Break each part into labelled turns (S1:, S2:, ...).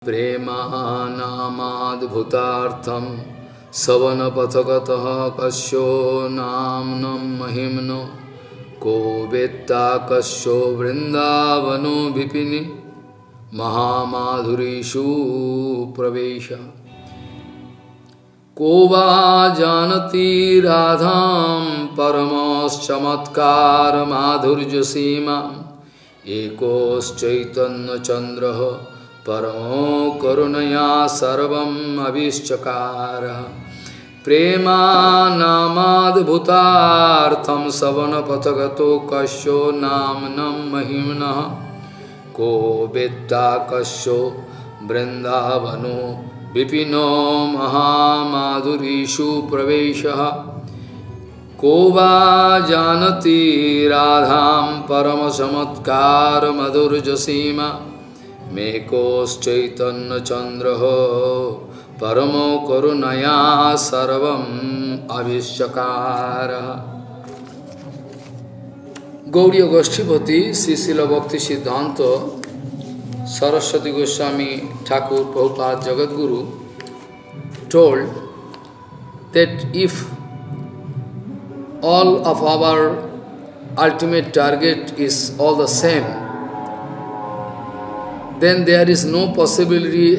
S1: प्रेमानामाद्भुतार्थं सवनपथगतः कस्यो नाम्नं महिम्नो को वेत्ता कस्यो वृन्दावनो विपिनि महामाधुरीषु प्रवेश को वा जानति राधां परमश्चमत्कारमाधुर्यसीमाम् एकोश्चैतन्यचन्द्रः परमो करुणया सर्वम् अभिश्चकार प्रेमानामाद्भुतार्थं सवनपथगतो कस्यो नाम्नं महिम्नः को वेत्ता कस्यो वृन्दावनो विपिनो महामाधुरीषु प्रवेशः को वा जानति राधां परमचमत्कारमधुर्यसीमा मेकोश्चैतन्यचन्द्रः परमो करुणया सर्वम् अभिश्चकार। गौड़ीय गोष्ठीपति श्री शिल भक्ति सिद्धांत Saraswati Goswami Thakur Prabhupada Jagadguru told that if all of our ultimate target is all the same, then there is no possibility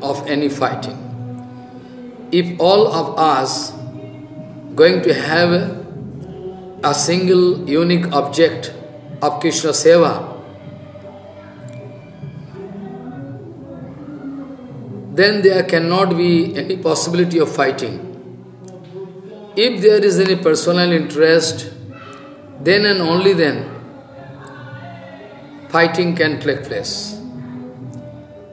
S1: of any fighting. If all of us going to have a single unique object of Krishna Seva, then there cannot be any possibility of fighting. If there is any personal interest, then and only then fighting can take place.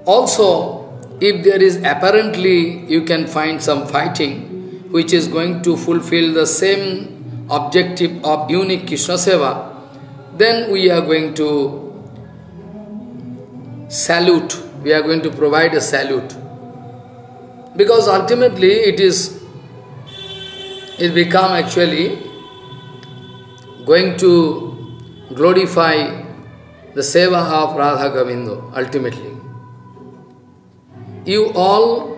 S1: Also, if there is apparently you can find some fighting which is going to fulfill the same objective of unique Krishna Seva, then we are going to salute, we are going to provide a salute. Because ultimately it become actually going to glorify the seva of Radha Govinda ultimately. You all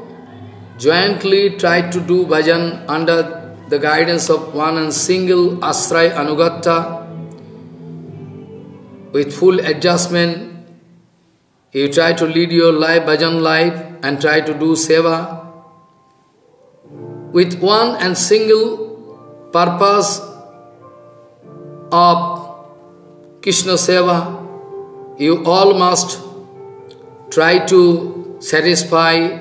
S1: jointly try to do bhajan under the guidance of one and single Asray Anugatta with full adjustment. You try to lead your life, bhajan life, and try to do seva with one and single purpose of Krishna Seva. You all must try to satisfy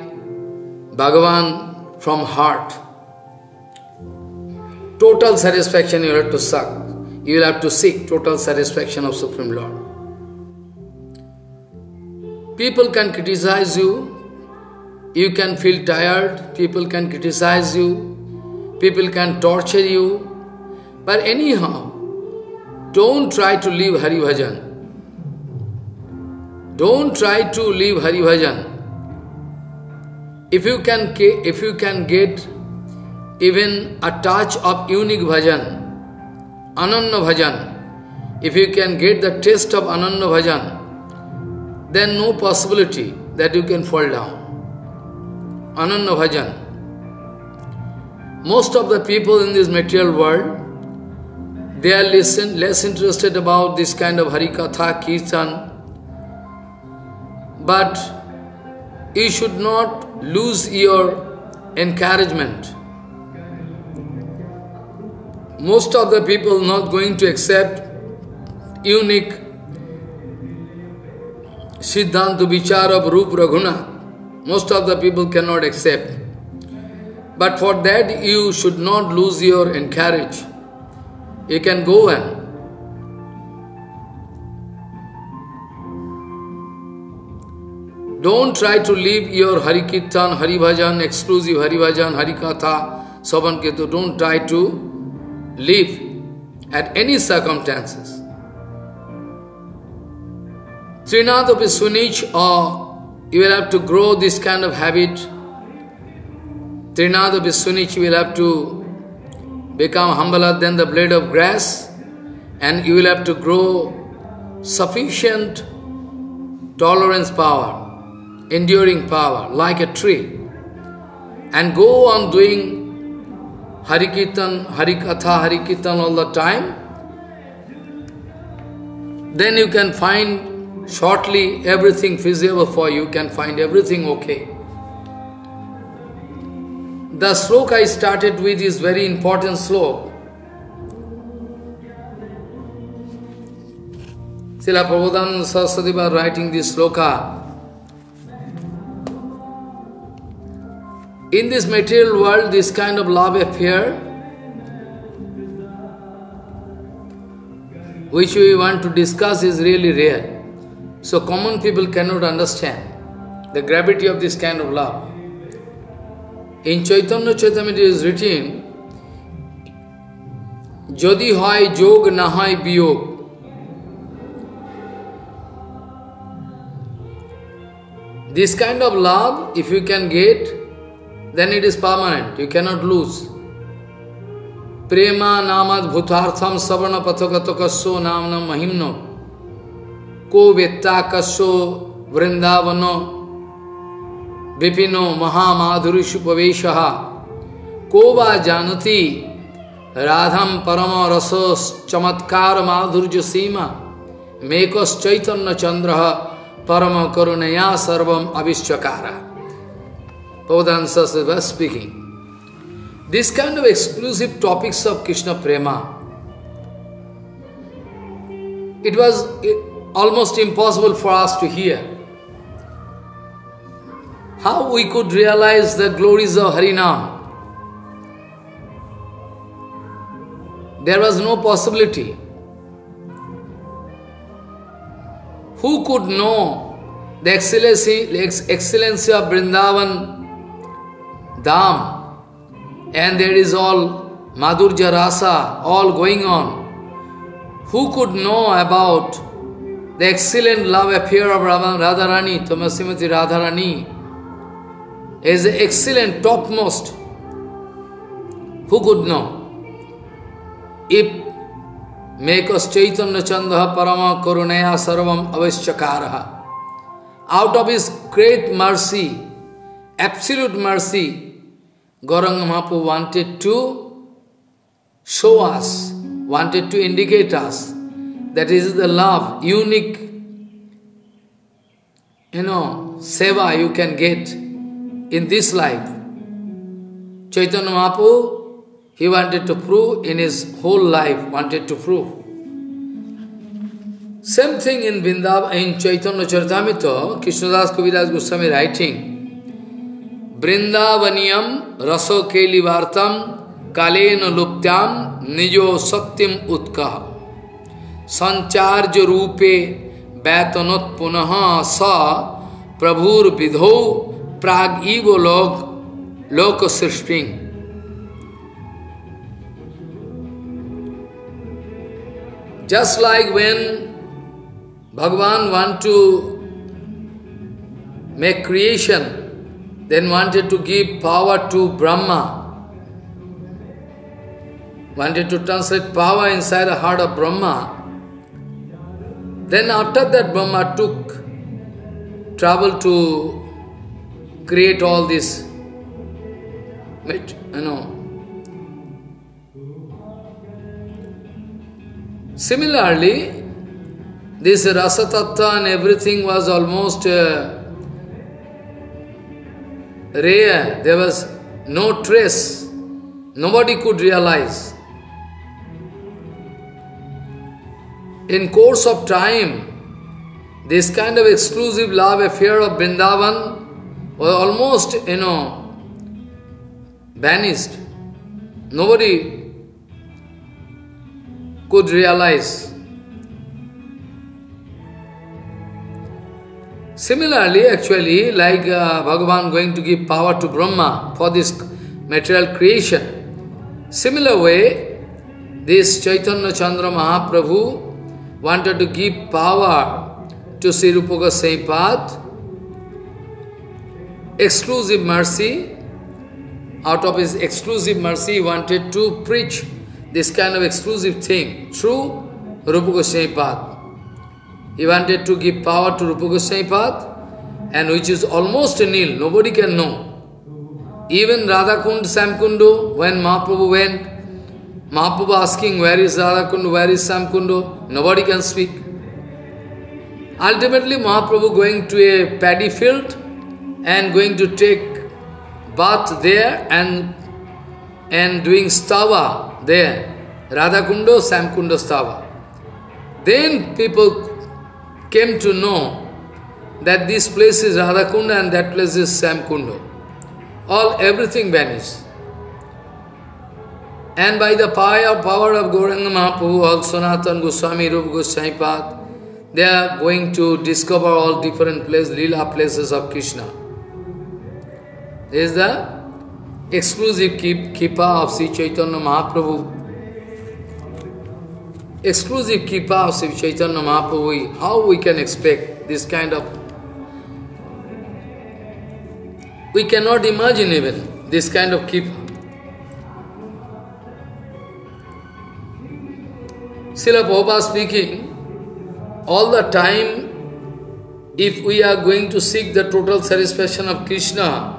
S1: Bhagavan from heart. Total satisfaction you have to suck. You will have to seek total satisfaction of Supreme Lord. People can criticize you. You can feel tired, people can criticize you, people can torture you, but anyhow, don't try to leave Hari Bhajan. Don't try to leave Hari Bhajan. If you can get even a touch of unique bhajan, Ananya Bhajan, if you can get the taste of Ananya Bhajan, then no possibility that you can fall down. Ananya Bhajan. Most of the people in this material world, they are less interested about this kind of Harikatha, Kirtan. But you should not lose your encouragement. Most of the people not going to accept unique Siddhanta Vichar of Rup Raghunath. Most of the people cannot accept. But for that you should not lose your encourage. You can go and don't try to leave your Hari Kirtan, Hari Bhajan, exclusive Hari Bhajan, Hari Katha, Savan Ketu. Don't try to leave at any circumstances. Trinadapi Sunich, or you will have to grow this kind of habit. Trinadapi Sunich, you will have to become humbler than the blade of grass, and you will have to grow sufficient tolerance power. enduring power, like a tree, and go on doing Hari Kirtan, Hari Katha, Hari Kirtan all the time, then you can find shortly everything feasible for you, can find everything okay. The sloka I started with is very important sloka. Srila Prabodhananda Saraswati was writing this sloka. In this material world, this kind of love affair, which we want to discuss, is really rare. So common people cannot understand the gravity of this kind of love. In Chaitanya Charitamrita it is written, Jodi hoy jog na hoy biyog. This kind of love, if you can get, then it is permanent, you cannot lose. Prema namad bhutartham savana pathakatokasyo namnam mahimno ko vetta kasyo vrindavano vipino mahamadhurishu paveshaha ko va janati radham parama rasos chamatkar madhurja sima mekos chaitanya chandraha parama karunaya sarvam avishchakara. Prabodhananda Saraswati was speaking. This kind of exclusive topics of Krishna Prema, it was almost impossible for us to hear. How we could realize the glories of Harinam? There was no possibility. Who could know the excellency of Vrindavan Dham? And there is all Madhurja Rasa, all going on. Who could know about the excellent love affair of Radharani, Tamasrimati Radharani, is excellent, topmost. Who could know? If Mekos Chaitanya Chandaha Parama Karunaya Sarvam Avishchakaraha, out of his great mercy, absolute mercy, Gauranga Mahaprabhu wanted to show us, wanted to indicate us that is the love, unique, seva you can get in this life. Chaitanya Mahaprabhu, he wanted to prove in his whole life, wanted to prove. Same thing in Vrindavan, in Chaitanya Charitamrita, Krishnadas Kaviraj Goswami writing, Vrindavaniyam raso kelivartam kalena luptyam nijo saktim utkaha sancharja rupe vaitanot punaha sa prabhur vidho prag evo loka srishting. Just like when Bhagavan want to make creation, then wanted to give power to Brahma, wanted to translate power inside the heart of Brahma. Then after that Brahma took trouble to create all this, Similarly, this Rasa Tattva and everything was almost rare, there was no trace, nobody could realize. In course of time, this kind of exclusive love affair of Vrindavan was almost, vanished. Nobody could realize. Similarly, actually, like Bhagavan going to give power to Brahma for this material creation. Similar way, this Chaitanya Chandra Mahaprabhu wanted to give power to Sri Rupa Goswami Pad, exclusive mercy. Out of his exclusive mercy, he wanted to preach this kind of exclusive thing through Rupa Goswami Pad. He wanted to give power to Rupa Goswami Pad, and which is almost nil, nobody can know. Even Radhakund, Samkundo, when Mahaprabhu went, Mahaprabhu asking, where is Radhakundu, where is Samkundo? Nobody can speak. Ultimately, Mahaprabhu going to a paddy field and going to take bath there and doing stava there. Radhakundo, Samkundo stava. Then people came to know that this place is Radhakunda and that place is Samkundo. Everything vanished. And by the power of Gauranga Mahaprabhu, all Sanatana Goswami, Rupa Goswami Pad, they are going to discover all different places, Leela places of Krishna. This is the exclusive Kripa of Sri Chaitanya Mahaprabhu. Exclusive Kripa of Sri Chaitanya Mahaprabhu. How we can expect this kind of... We cannot imagine even this kind of Kripa. Srila Prabhupada speaking, all the time, if we are going to seek the total satisfaction of Krishna,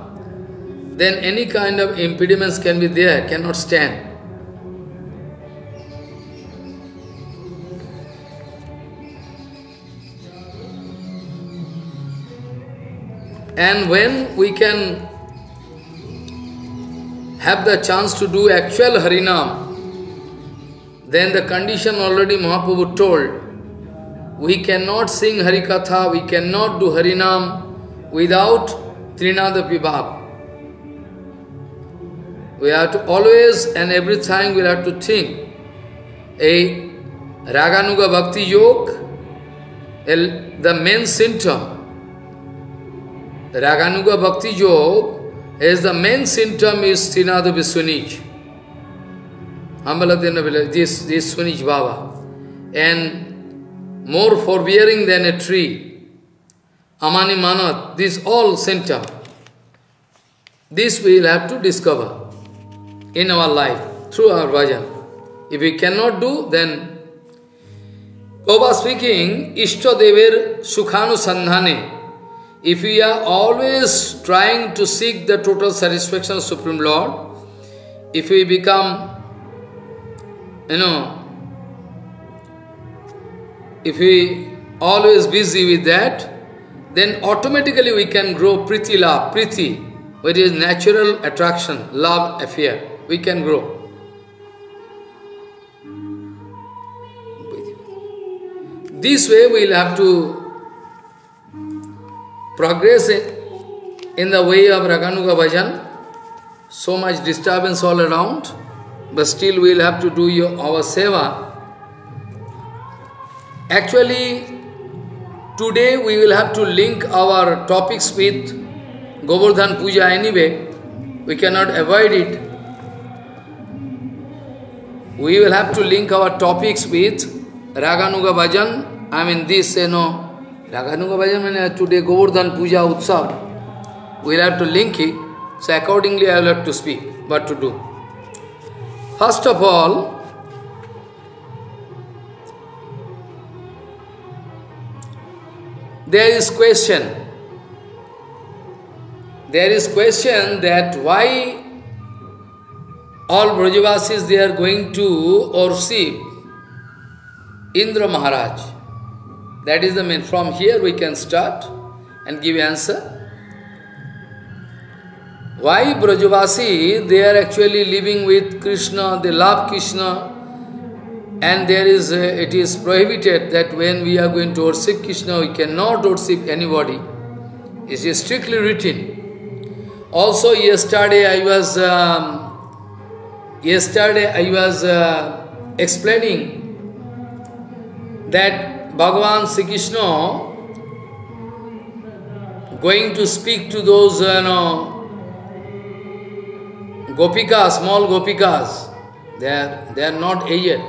S1: then any kind of impediments can be there, cannot stand. And when we can have the chance to do actual Harinam, then the condition already Mahaprabhu told, we cannot sing Harikatha, we cannot do Harinam without Trinada Vibhav. We have to always and every time we have to think a Raganuga Bhakti Yoga, the main symptom. Raganuga Bhakti Yoga is the main symptom is Trinada Viswanij. This Swanij Baba. And more forbearing than a tree. Amani Manat, this all symptom. This we will have to discover in our life, through our bhajan. If we cannot do, then Prabhupada speaking, Ishta Dever Sukhanu Sandhane. If we are always trying to seek the total satisfaction of Supreme Lord, if we become, if we always busy with that, then automatically we can grow priti love, priti, which is natural attraction, love affair. We can grow. This way we will have to progress in the way of Raganuga Bhajan. So much disturbance all around, but still we will have to do our seva. Actually, today we will have to link our topics with Govardhan Puja anyway. We cannot avoid it. We will have to link our topics with Raganuga Bhajan. I mean this, Raganuga Bhajan, today Govardhan Puja Utsav. We will have to link it. So accordingly I will have to speak, what to do. First of all, there is question. There is question that why all Brajavasis they are going to worship Indra Maharaj. That is the main. From here we can start and give answer. Why Brajavasi they are actually living with Krishna, they love Krishna, and there is it is prohibited that when we are going to worship Krishna, we cannot worship anybody. It is strictly written. Also yesterday I was explaining that Bhagavan Sri Krishna going to speak to those Gopikas, small Gopikas, they are not aged.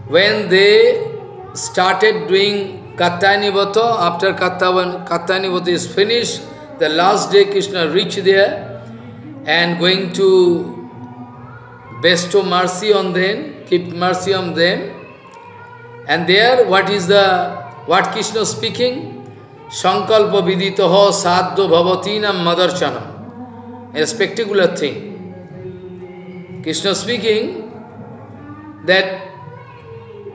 S1: When they started doing Kattanivata, after Kattanivata is finished, the last day Krishna reached there and going to bestow mercy on them, keep mercy on them. And there, what Krishna speaking? Sankalpa viditaha sadho bhavatinam madarchanam. A spectacular thing. Krishna speaking that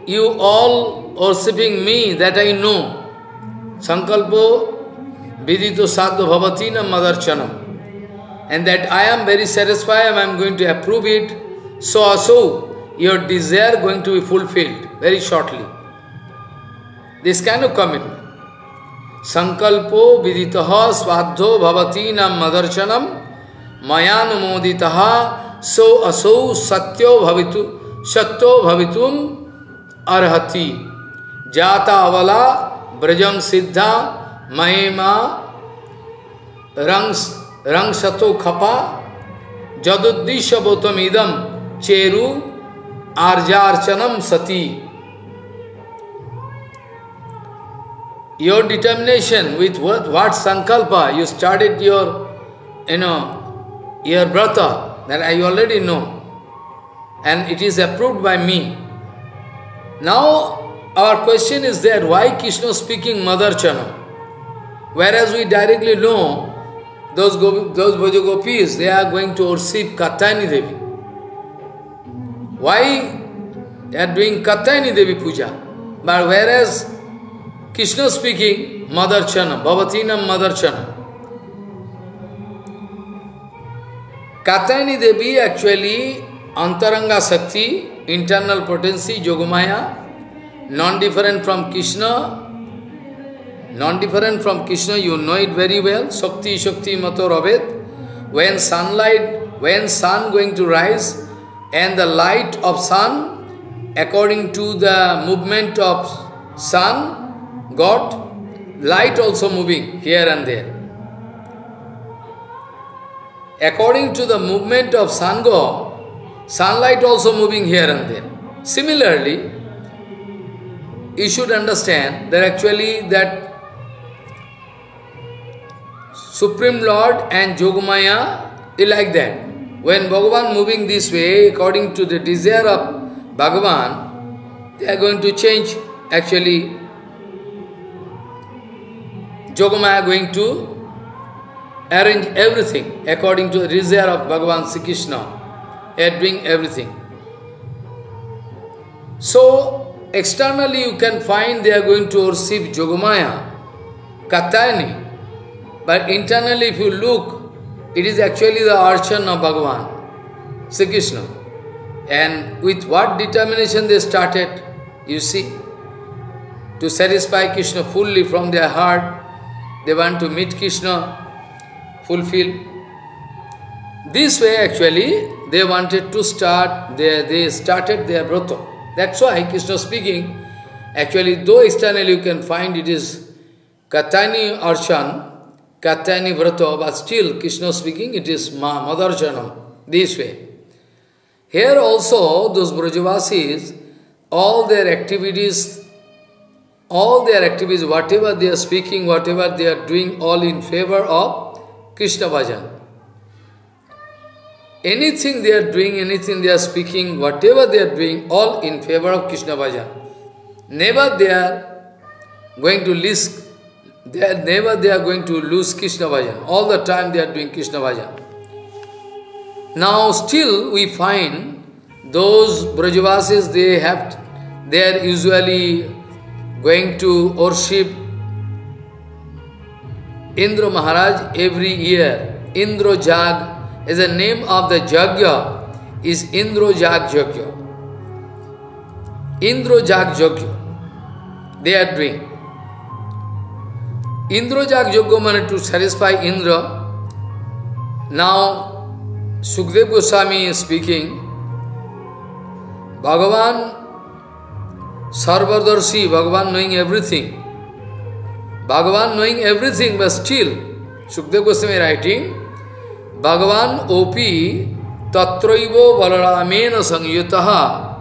S1: you all worshipping me, that I know. Sankalpo vidito sadho bhavatinam madarchanam. And that I am very satisfied, I am going to approve it. So your desire going to be fulfilled very shortly. This kind of commitment. Sankalpo viditaha swadho bhavatinam madarchanam mayanumoditaha so aso satyo bhavitum arhati jata avala brajam siddha mahema rang sato khapa jaduddisha bautam idam cheru arjarchanam sati. Your determination with what sankalpa, you started your, your brata, that I already know. And it is approved by me. Now, our question is there, why Krishna speaking Madarchanam? Whereas we directly know, those Brajagopis, they are going to worship Katyayani Devi. Why they are doing Katyayani Devi puja? But whereas Krishna speaking Madarchanam, Bhavatinam Madarchanam. Katyayani Devi actually Antaranga Sakti, internal potency, Yogamaya, non-different from Krishna. Non-different from Krishna, you know it very well. Shakti, Shakti, Mato Ravet. When sun going to rise, and the light of sun, according to the movement of sun, God, light also moving here and there. According to the movement of sun God, sunlight also moving here and there. Similarly, you should understand that actually that Supreme Lord and Yogamaya is like that. When Bhagavan moving this way, according to the desire of Bhagavan, they are going to change. Actually, Yogamaya going to arrange everything according to the desire of Bhagavan Sri Krishna. They are doing everything. So, externally you can find they are going to worship Yogamaya, Katyayani. But internally if you look, it is actually the archan of Bhagavan, Sri Krishna. And with what determination they started, you see, to satisfy Krishna fully from their heart, they want to meet Krishna, fulfill. This way actually, they wanted to start, they started their brata. That's why Krishna speaking, actually though externally you can find it is Katyayani Archan, Katyayani Vrata, but still Krishna speaking, it is Madarchanam, this way. Here also, those Brajavasis, all their activities, whatever they are speaking, whatever they are doing, all in favor of Krishna Bhajan. Anything they are doing, anything they are speaking, whatever they are doing, all in favor of Krishna Bhajan. Never they are going to lose. Never they are going to lose Krishna Bhajan. All the time they are doing Krishna Bhajan. Now still we find those Brajavasis, they are usually going to worship Indra Maharaj every year. Indra Jag is the name of the Jagya, is Indra Jag Jagya. Indra Jag Jagya. They are doing. Indra Jag Yogya meant to satisfy Indra. Now, Sukdev Goswami is speaking, Bhagavan Sarvadarshi, Bhagavan knowing everything. Bhagavan knowing everything, but still, Sukdev Goswami writing, Bhagavan Opi Tatraivo Balaramena Sangyutaha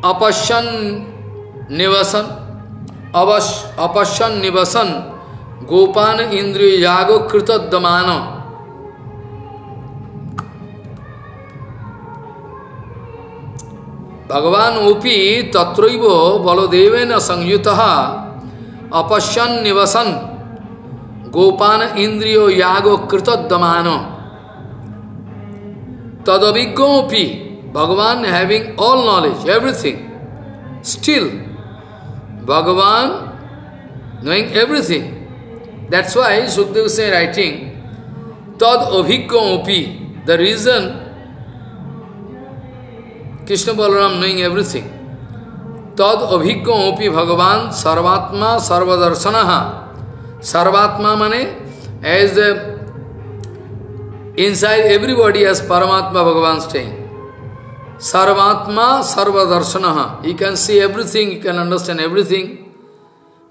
S1: Apasyan Nivasan Apasyan Nivasan Gopan Indriya Yago Kritadamana. Bhagavan Upi Tatraivo Baladevena Sangyutaha apasyan nivasan gopana indriyo yago kritadamano tadaviggopi, Bhagavan having all knowledge, everything. Still, Bhagavan knowing everything. That's why Sukadeva is writing, Tad abhiggopi, the reason Krishna Balaram knowing everything. Tad abhiggopi Bhagavan sarvatma sarvadarsanaha. Sarvatma mane, as the inside everybody has Paramatma Bhagavan staying. Sarvatma sarvadarsanaha. He can see everything, he can understand everything.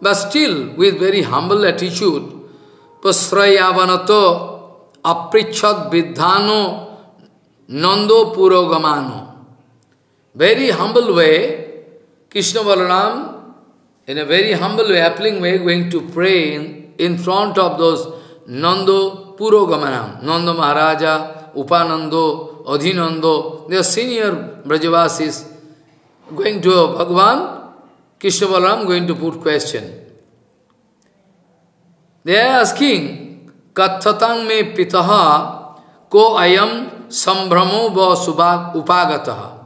S1: But still, with very humble attitude, pasrayavanato aprichat vidhano nando purogamano. Very humble way, Krishna Balaram, in a very humble way, appealing way, going to pray in front of those Nando Purogamanam, Nanda Maharaja, Upanando, Adhinando, they are senior Brajavasis, going to Bhagavan, Krishna Balaram going to put question. They are asking, Kathatang me pitaha ko ayam sambhramo va subhag upagataha.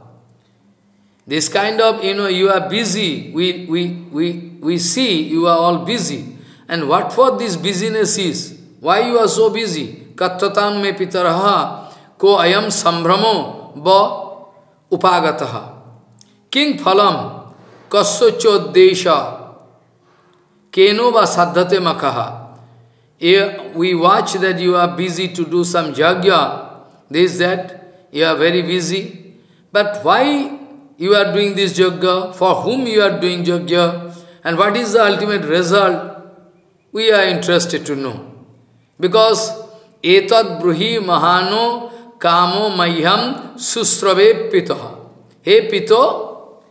S1: This kind of, you are busy, we see you are all busy. And what for this busyness is? Why you are so busy? Kattatam me pitaraha ko ayam sambhramo ba upagataha. King phalam kassocho desha keno va saddhate makaha. We watch that you are busy to do some yajna, this, that, you are very busy. But why you are doing this yajna? For whom you are doing yajna? And what is the ultimate result? We are interested to know. Because etad bruhi mahano kamo mayham susrave pitaha. Hey Pito,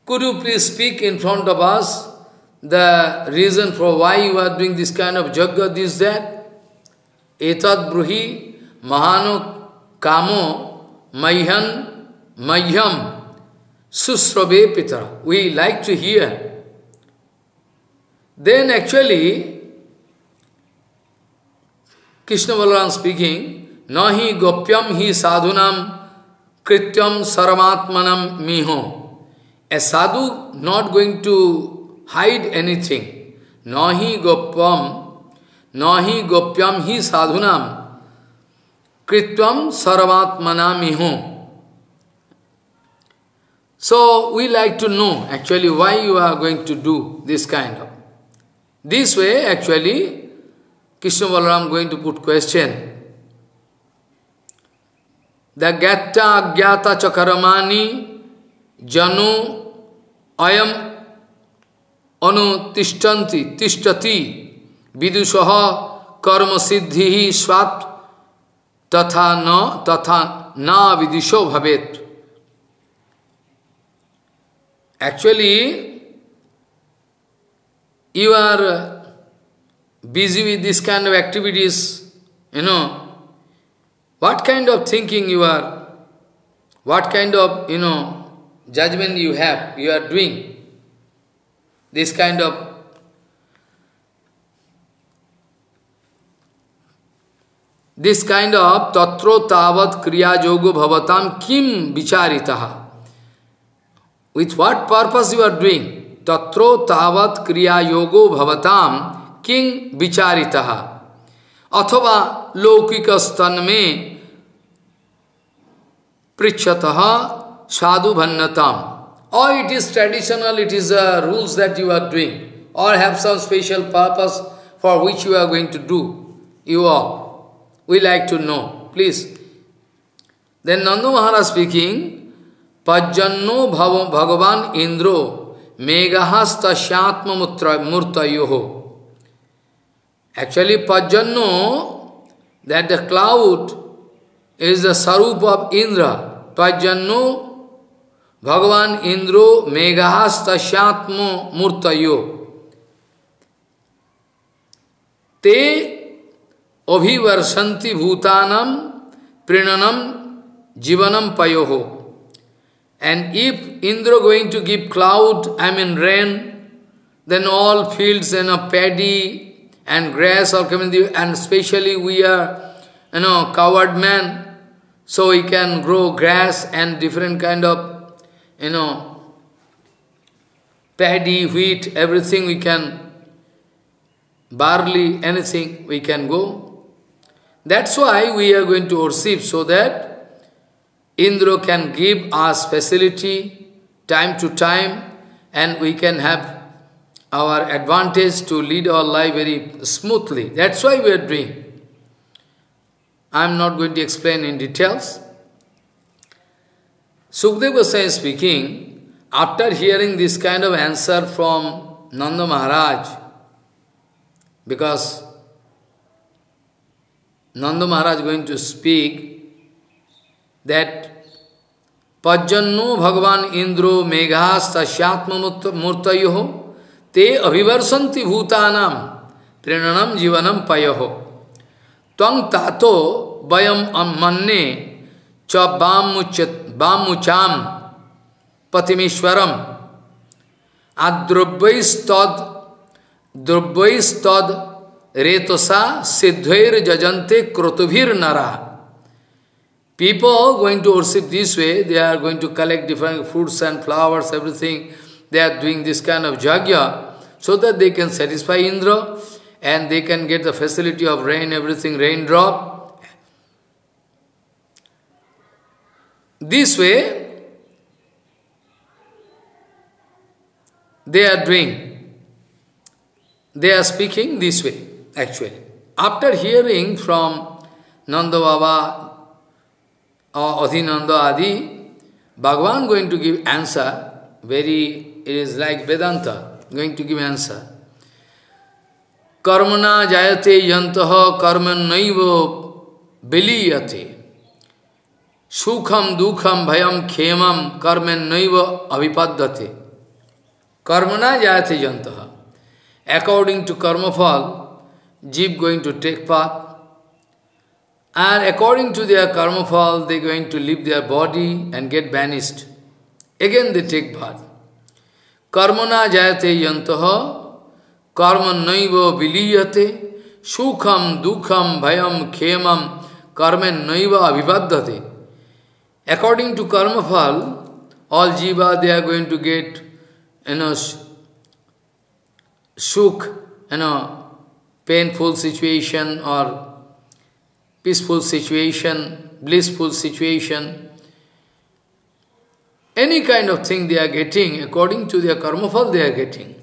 S1: could you please speak in front of us the reason for why you are doing this kind of yajna, this, that? Etad bruhi mahano kamo mayham susrave pitaha. We like to hear. Then actually, Krishna Balaram speaking, Nahi gopyam hi sadhunam krityam saramatmanam miho. A sadhu not going to hide anything. Nahi gopyam hi sadhunam krityam saramatmanam miho. So we like to know actually why you are going to do this kind of. This way, actually, Krishna Balaram going to put question. The gatta agyata chakaramani janu ayam anu tishtati vidushaha karma siddhihi swat tatha na vidusho bhavet. Actually, you are busy with this kind of activities, what kind of thinking you are, what kind of, judgment you have, you are doing, this kind of tatro tavat kriya yogo bhavatam kim vicharitaha. With what purpose you are doing? Tatro tavat kriya yogo bhavatam king vicharitaha. Athava laukikastan me prichataha sadhu bhannatam. Or it is traditional, it is rules that you are doing. Or have some special purpose for which you are going to do. You all. We like to know. Please. Then Nanda Maharaj speaking, Pajjanno Bhagavan Indro Megahasta Shatma Murtayoho. Actually, Pajjanno, that the cloud is the sarup of Indra. Pajjanno Bhagavan Indro Megahasta Shatma Murtayo. Te Abhivarsanti Bhutanam Prinanam Jivanam And if Indra going to give cloud, rain, then all fields, paddy and grass are coming, and especially we are, coward man, so we can grow grass and different kind of, paddy, wheat, everything we can, barley, anything we can go. That's why we are going to worship, so that Indra can give us facility time to time, and we can have our advantage to lead our life very smoothly. That's why we are doing. I am not going to explain in details. Sukadeva Goswami speaking, after hearing this kind of answer from Nanda Maharaj, because Nanda Maharaj is going to speak that Pajjanno Bhagavan Indro Meghas Tashyatma Murtayoho Te Abhivarsanti Bhutanam Prinanam Jivanam Payoho Twang Tato Bayam Manne Cha Bamucham Patimishwaram Drubbaistad Retosa Siddhair Jajante Krotubhir Nara. People going to worship this way, they are going to collect different fruits and flowers, everything. They are doing this kind of jagya, so that they can satisfy Indra, and they can get the facility of rain, everything, raindrop. This way, they are doing, they are speaking this way, actually. After hearing from Nanda Baba, or Adhinanda Adi, Bhagavan going to give answer, it is like Vedanta, going to give answer. Karmana jayate yantaha karman naiva biliyate. Sukham dukham bhayam khemam karman naiva avipaddate. Karmana jayate yantaha. According to karma fall, jeep going to take path. And according to their karma fall, they are going to leave their body and get banished. Again they take birth. Karmana jayate yantaha, karma naiva viliyate, sukham dukham bhayam khemam, karmen naiva abhivaddate. According to karma fall, all jiva they are going to get, sukh, painful situation or peaceful situation, blissful situation, any kind of thing they are getting, according to their karma fall they are getting.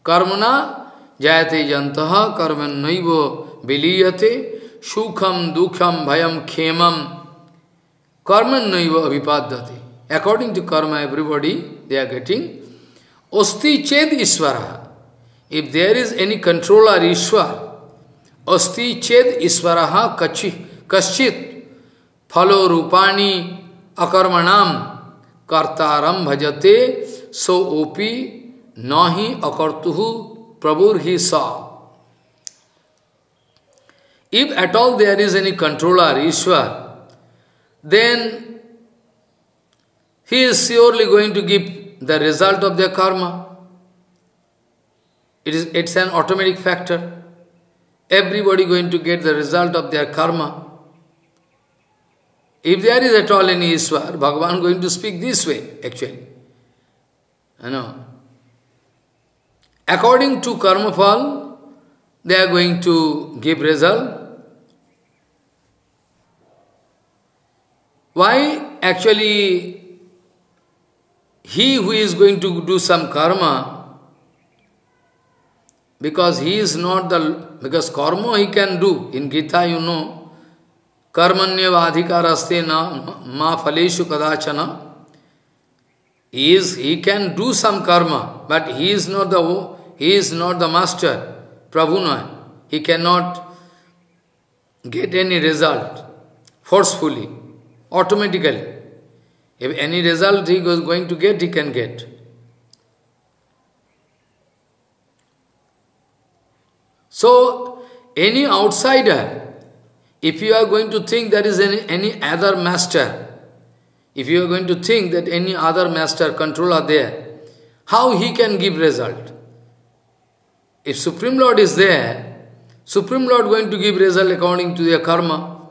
S1: Karmana jayate jantaha karman naivo viliyate sukham dukham bhayam khemam karman naivo avipaddate. According to karma, everybody they are getting. Osti ched Isvara. If there is any controller Ishwar, Asti ched Isvaraha kaschit phalo rupani akarmanam kartaram bhajate so opi nahi akartuhu prabhur hi sa. If at all there is any controller, Ishwar, then he is surely going to give the result of their karma. It's an automatic factor. Everybody going to get the result of their karma. If there is at all any Ishwar, Bhagavan going to speak this way, actually. According to karma fall, they are going to give result. Why? Actually, he who is going to do some karma, because he is not because karma he can do. In Gita, you know, karmanya vadhikaraste na ma phaleshu kadachana. He can do some karma, but he is not the master, Prabhu. He cannot get any result forcefully, automatically. If any result he is going to get, he can get. So, any outsider, if you are going to think there is any other master, if you are going to think that any other master, controller there, how he can give result? If Supreme Lord is there, Supreme Lord going to give result according to their karma.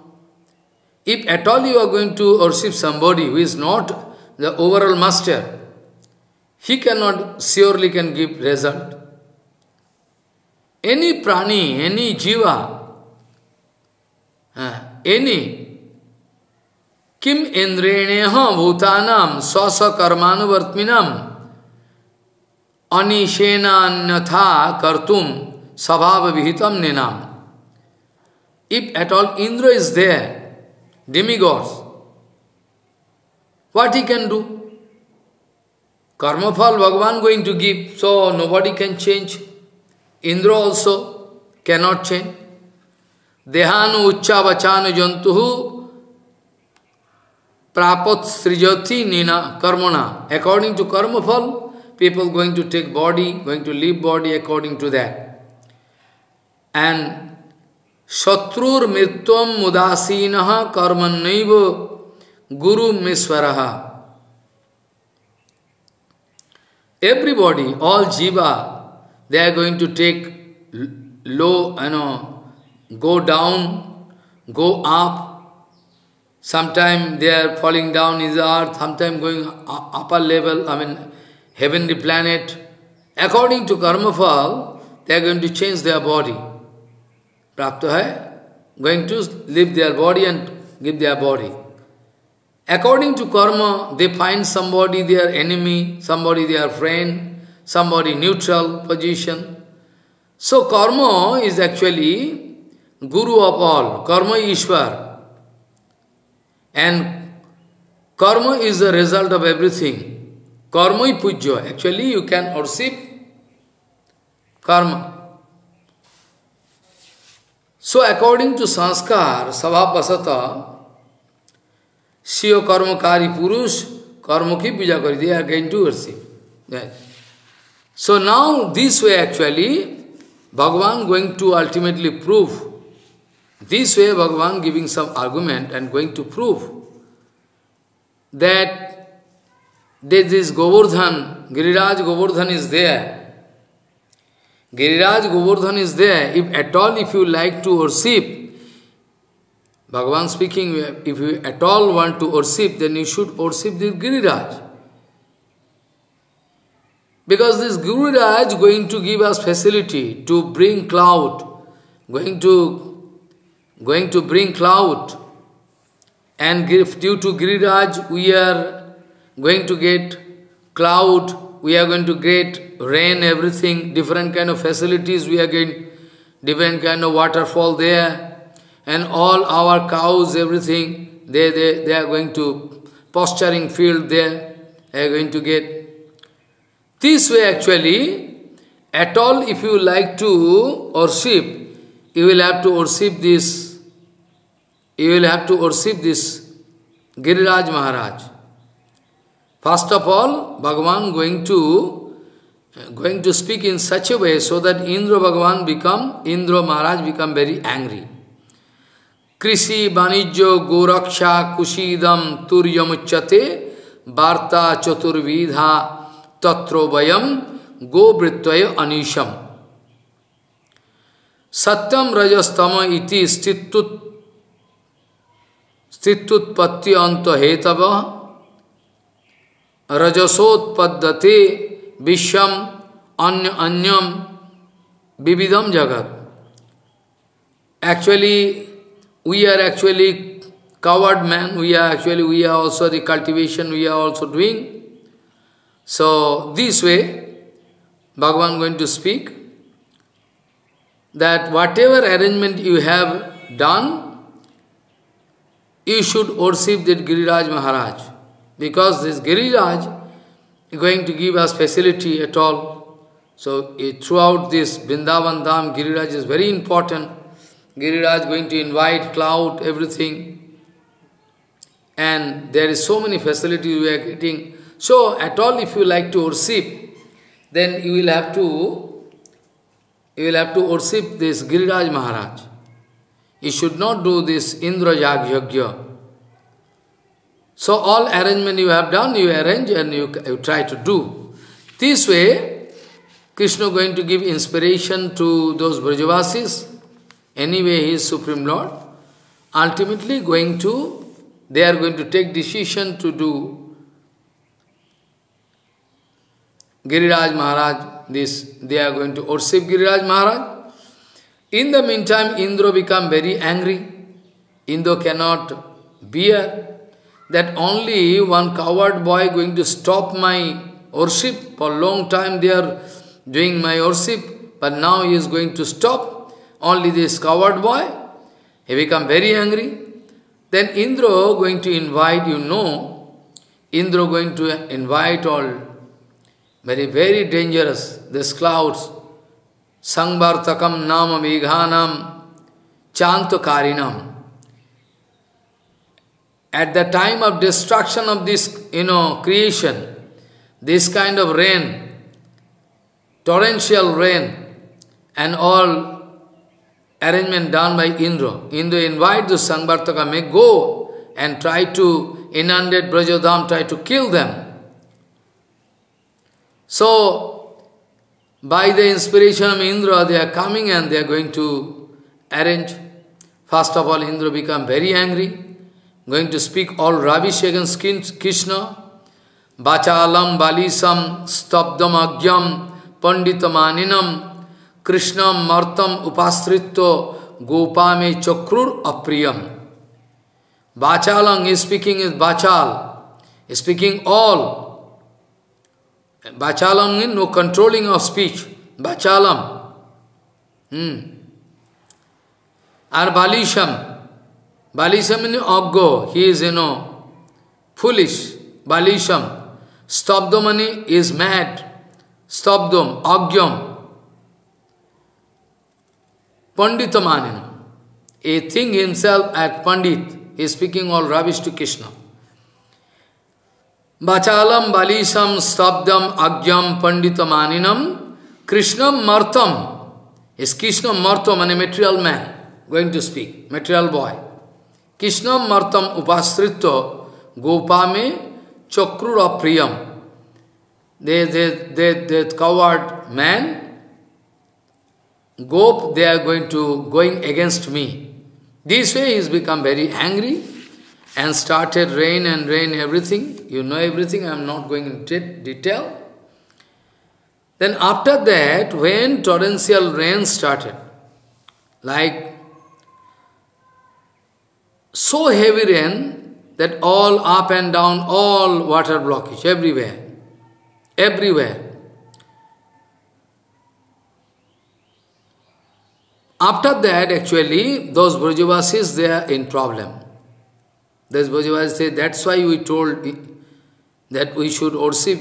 S1: If at all you are going to worship somebody who is not the overall master, he cannot, surely can give result. Any prani, any jiva, any kim indreneha bhutanam swasa karmanuvartminam anishena natha kartum sabhava vihitam ninam. If at all Indra is there, demigods, what he can do? Karma phal Bhagavan going to give, so nobody can change. Indra also cannot change. Dehanu uccha vachanu jantuhu prapat srijati nina karmana. According to karma phal, people going to take body, going to leave body according to that. And Shatrur mritvam mudasinaha karmannaiva guru miswaraha. Everybody, all jiva, they are going to take low, go down, go up. Sometime they are falling down in the earth, sometime going upper level, heavenly planet. According to karma phal, they are going to change their body. Prapta hai, going to leave their body and give their body. According to karma, they find somebody their enemy, somebody their friend, somebody neutral position. So karma is actually guru of all. Karma is Ishwar. And karma is the result of everything. Karma is pujya. Actually you can worship karma. So according to sanskar, savapasata, Shiyo karmakari purush, karma ki puja kari, they are going to worship. Yes. So now this way actually, Bhagavan going to ultimately prove. This way Bhagavan giving some argument and going to prove that this Govardhan, Giriraj Govardhan is there. Giriraj Govardhan is there. If at all if you like to worship, Bhagavan speaking, if you at all want to worship, then you should worship this Giriraj. Because this Giriraj going to give us facility to bring cloud, going to bring cloud, and due to Giriraj we are going to get cloud, we are going to get rain, everything, different kind of facilities, we are getting different kind of waterfall there. And all our cows, everything, they are going to posturing field there, they are going to get. This way actually, at all if you like to worship, you will have to worship this, Giriraj Maharaj. First of all, Bhagavan going to speak in such a way so that Indra Maharaj become very angry. Krisi Banijyo Goraksha Kushidam Turyamuchate Bharta Chaturvidha Tatro Vayam Go Britvaya Anisham Satyam Rajastama iti Stitut Patti Anta Hetava Rajasot Paddate Visham Anyam Vividam Jagat. Actually, we are actually coward man, we are also the cultivation, we are also doing. So, this way, Bhagavan going to speak, that whatever arrangement you have done, you should worship that Giriraj Maharaj. Because this Giriraj is going to give us facility at all. So, throughout this Vrindavan Dham, Giriraj is very important. Giriraj going to invite cloud, everything. And there is so many facilities we are getting. So, at all if you like to worship, then you will have to worship this Giriraj Maharaj. You should not do this Indra Yagya. So, all arrangement you have done, you arrange and you try to do. This way, Krishna going to give inspiration to those Brajavasis. Anyway, he is Supreme Lord. Ultimately they are going to take decision to do Giriraj Maharaj, they are going to worship Giriraj Maharaj. In the meantime, Indra become very angry. Indra cannot bear that only one coward boy going to stop my worship. For a long time they are doing my worship, but now he is going to stop. Only this coward boy, he become very angry. Then Indra going to invite, Indra going to invite all very, very dangerous, these clouds, Sangvartakam Nama Meghanam Chantokarinam. At the time of destruction of this, creation, this kind of rain, torrential rain, and all arrangement done by Indra. Indra invite the Sangvartaka, may go and try to inundate Brajadham, try to kill them. So, by the inspiration of Indra, they are coming and they are going to arrange. First of all, Indra become very angry, going to speak all rubbish against Krishna. Vachalam balisam stabdam agyam panditamaninam Krishnam martam upastritto gopame chakrur apriyam. Vachalam is speaking is Vachal, is speaking all. Vachalam means no controlling of speech. Vachalam. And Balisham. Balisham means Aggo. He is, foolish. Balisham. Stabdamani is mad. Stabdam. Agyam. Panditamanina. He thinks himself as Pandit. He is speaking all rubbish to Krishna. Vachalam balisham stabdam agyam panditamaninam Krishnam martam. Is Krishna martam, a material man, going to speak, material boy. Krishnam martam upasritto gopame chakrura priyam. They coward man, Gop, they are going against me. This way he has become very angry and started rain everything. You know everything, I am not going into detail. Then after that, when torrential rain started, like so heavy rain that all up and down, all water blockage, everywhere. After that, actually, those Brajavasis, they are in problem. Those Brajavasis say, that's why we told that we should worship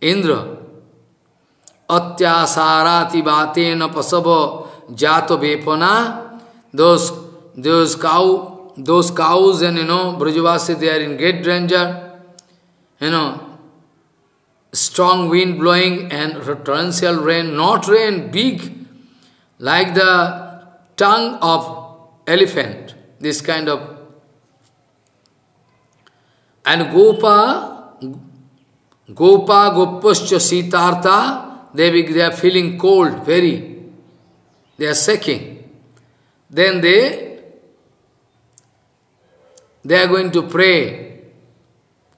S1: Indra. Atyasarati bhatena pasava jato vepana. Those cows and, Brajavasis, they are in great danger. Strong wind blowing and torrential rain, not rain, big, like the tongue of elephant, this kind of. And Gopascha Sitartha, they are feeling cold, very. They are shaking. Then they are going to pray,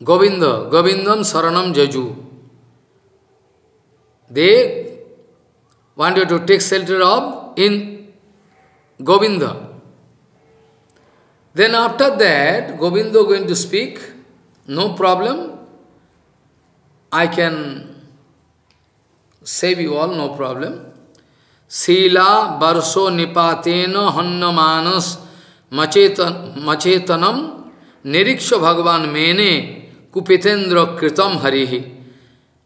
S1: Govindam Saranam Jaju. They wanted to take shelter of in Govinda. Then after that, Govinda going to speak, no problem, I can save you all, no problem. Sila Barso Nipatena Hannamanas Machetanam Niriksha Bhagavan Mene Kupitendra Kritam Harihi.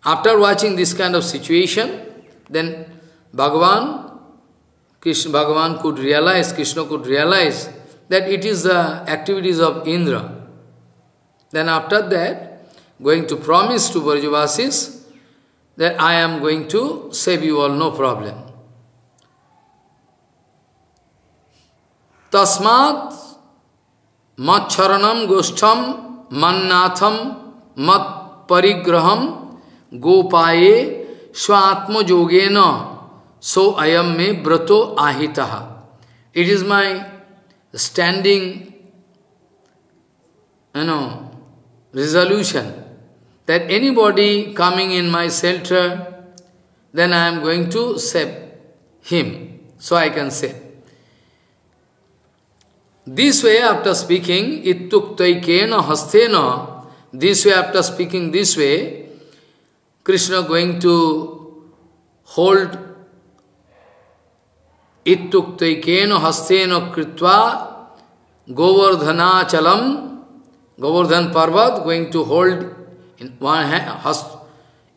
S1: After watching this kind of situation, then Krishna could realize that it is the activities of Indra. Then after that, going to promise to Brajavasis that I am going to save you all, no problem. Tasmat mat charanam gostham mannatham mat parigraham gopaye swatma yogena so ayam me brato ahitaha. It is my standing, resolution that anybody coming in my shelter, then I am going to save him. So I can say. This way, after speaking, ittuktaikena hastena, this way, after speaking this way, Krishna going to hold ittuktaikena hastena kritva Govardhana chalam, Govardhan Parvat, going to hold in one hand,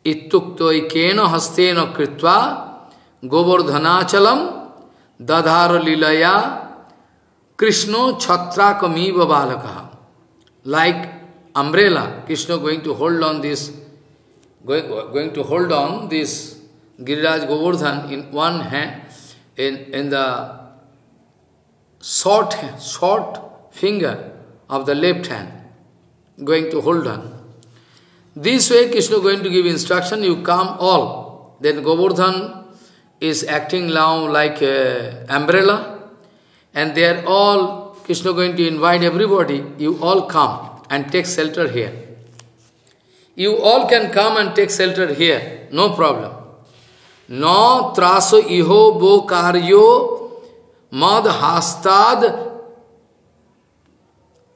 S1: ittuktaikena hastena kritva Govardhana chalam, dadhara lilaya Krishna chhatrakamiva balakaha. Like umbrella, Krishna going to hold on this, going to hold on this Giriraj Govardhan in one hand, in the short finger of the left hand, going to hold on. This way Krishna going to give instruction, you come all. Then Govardhan is acting now like an umbrella, and they are all, Krishna going to invite everybody, you all come and take shelter here. You all can come and take shelter here, no problem. No traso iho bo karyo mad hastad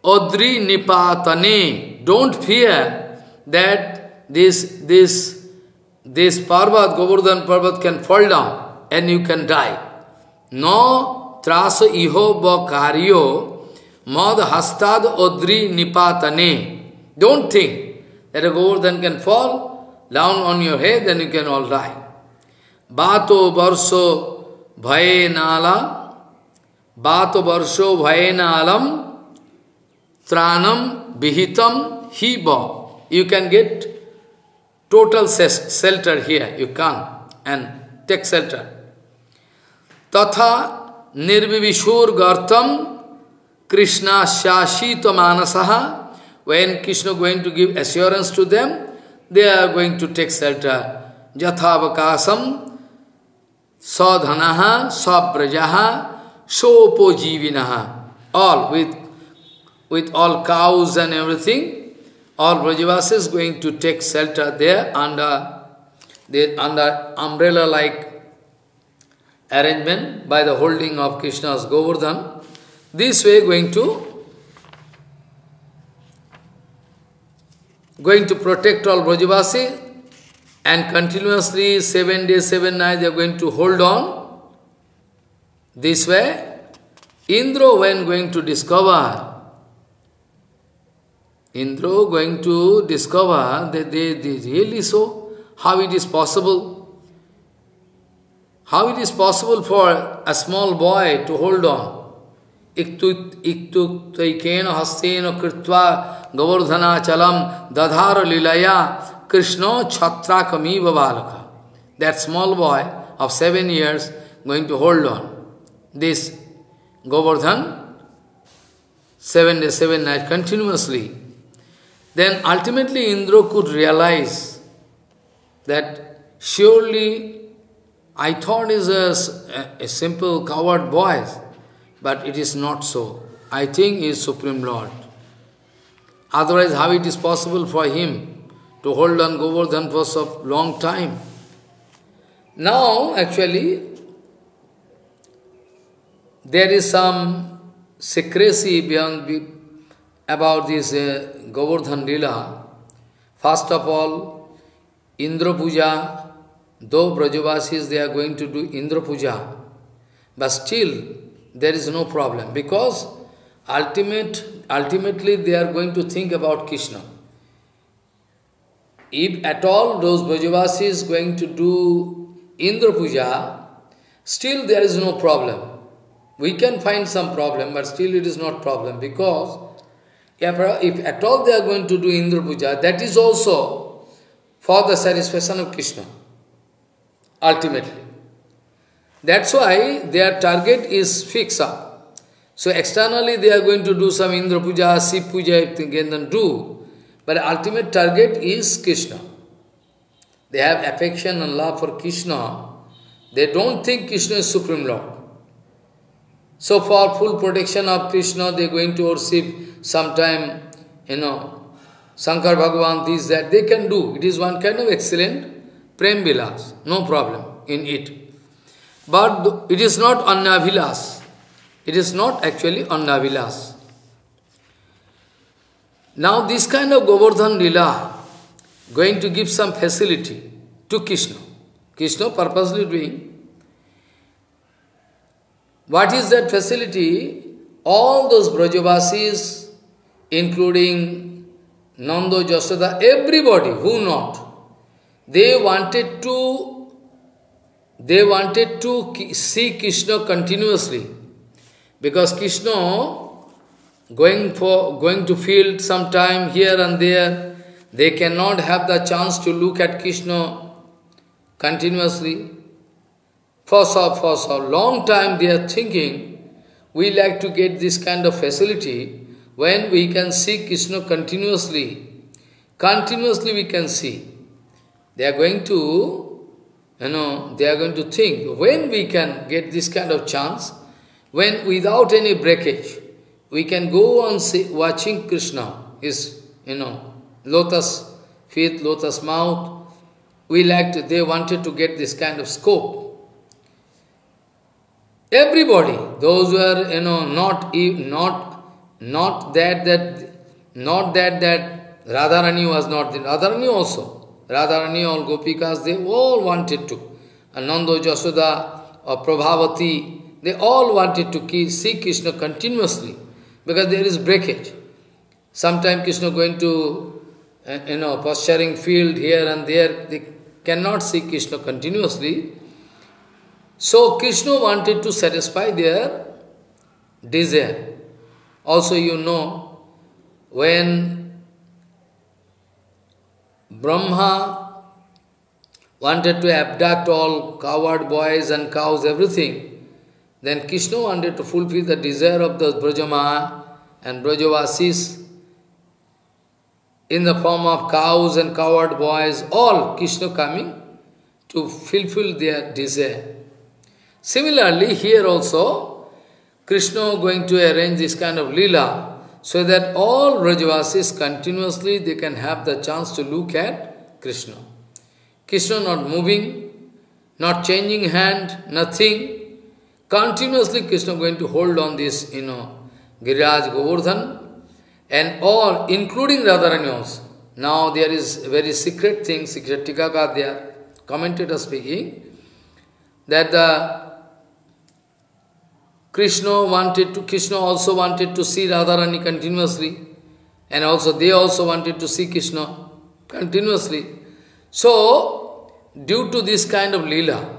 S1: odri nipatane. Don't fear that this Parvat, Govardhan Parvat can fall down and you can die. No traso iho bo karyo mad hastad odri nipatane. Don't think that a Govardhan can fall down on your head, then you can all die. Bato barso bhaye nala, bato barso bhaye nalam, tranam bihitam hiba. You can get total shelter here. You come and take shelter. Tatha nirvivishur gartam Krishna shashita manasaha. When Krishna going to give assurance to them, they are going to take shelter. Jathavakasam sadhanaha sabrajaha sopojivinaha. All with all cows and everything, all Brajavasis going to take shelter there under umbrella-like arrangement by the holding of Krishna's Govardhan. This way going to protect all Brajavasi, and continuously 7 days, 7 nights they are going to hold on. This way, Indra when going to discover that they really so, how it is possible? How it is possible for a small boy to hold on? Iktuk taikena hastena kritva Govardhana chalam dadhara lilaya Krishna chhatrakamiva balaka. That small boy of 7 years going to hold on. This Govardhan, 7 days, 7 nights continuously. Then ultimately Indra could realize that surely I thought is a simple coward boy, but it is not so. I think he is Supreme Lord. Otherwise, how it is possible for him to hold on Govardhan for so long time? Now, actually, there is some secrecy about this Govardhan Lila. First of all, Indra Puja, though Brajavasis they are going to do Indra Puja, but still there is no problem, because ultimately they are going to think about Krishna. If at all those Brajavasis going to do Indra Puja, still there is no problem. We can find some problem, but still it is not problem, because if at all they are going to do Indra Puja, that is also for the satisfaction of Krishna, ultimately. That's why their target is fixed up. So externally they are going to do some Indra Puja, Shiv Puja, if they can do, but ultimate target is Krishna. they have affection and love for Krishna, they don't think Krishna is Supreme Lord. So for full protection of Krishna, they are going to worship sometime, Shankar Bhagavan, this, that, they can do. It is one kind of excellent Prem Vilas, no problem in it. But it is not Anna Vilas. It is not actually Anna Vilas. Now this kind of Govardhan Lila, going to give some facility to Krishna. Krishna purposely doing. What is that facility? All those Brajavasis, including Nanda, Jasoda, everybody, who not, they wanted to see Krishna continuously. Because Krishna going to field sometime here and there, they cannot have the chance to look at Krishna continuously. For so long time they are thinking, we like to get this kind of facility when we can see Krishna continuously. Continuously we can see. They are going to, they are going to think, when we can get this kind of chance, when without any breakage, we can go on watching Krishna, his, lotus feet, lotus mouth. They wanted to get this kind of scope. Everybody, those who are, not that Radharani was not there. Radharani also. Radharani, all Gopikas, they all wanted to. Nanda, Jasoda, or Prabhavati, they all wanted to see Krishna continuously. Because there is breakage. Sometimes Krishna going to, posturing field here and there, they cannot see Krishna continuously. So Krishna wanted to satisfy their desire. Also when Brahma wanted to abduct all coward boys and cows, everything, then Krishna wanted to fulfill the desire of those Brajama and Brajavasis in the form of cows and coward boys, all Krishna coming to fulfill their desire. Similarly, here also, Krishna going to arrange this kind of lila, so that all Brajavasis continuously they can have the chance to look at Krishna. Krishna not moving, not changing hand, nothing. Continuously Krishna going to hold on this, Giriraj Govardhan, and all, including Radharani also. Now there is a very secret thing, secret Tikaka there, commentator speaking, that the Krishna also wanted to see Radharani continuously, and also they also wanted to see Krishna continuously. So, due to this kind of lila,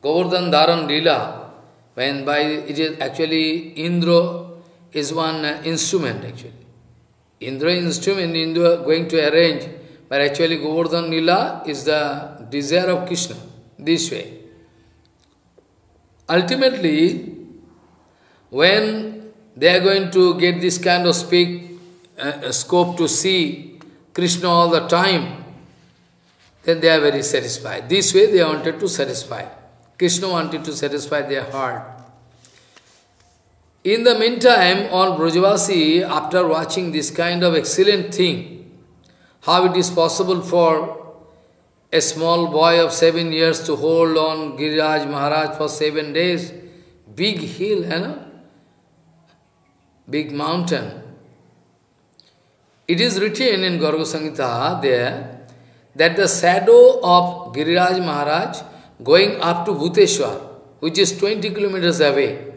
S1: Govardhan Dharan lila, when it is actually Indra is one instrument actually. Indra going to arrange, but actually Govardhan lila is the desire of Krishna, this way. Ultimately, when they are going to get this kind of scope to see Krishna all the time, then they are very satisfied. This way they wanted to satisfy. Krishna wanted to satisfy their heart. In the meantime, all Brajavasi, after watching this kind of excellent thing, how it is possible for a small boy of 7 years to hold on Giriraj Maharaj for 7 days, big hill, big mountain. It is written in Garga Samhita there that the shadow of Giriraj Maharaj going up to Bhuteshwar, which is 20 kilometers away,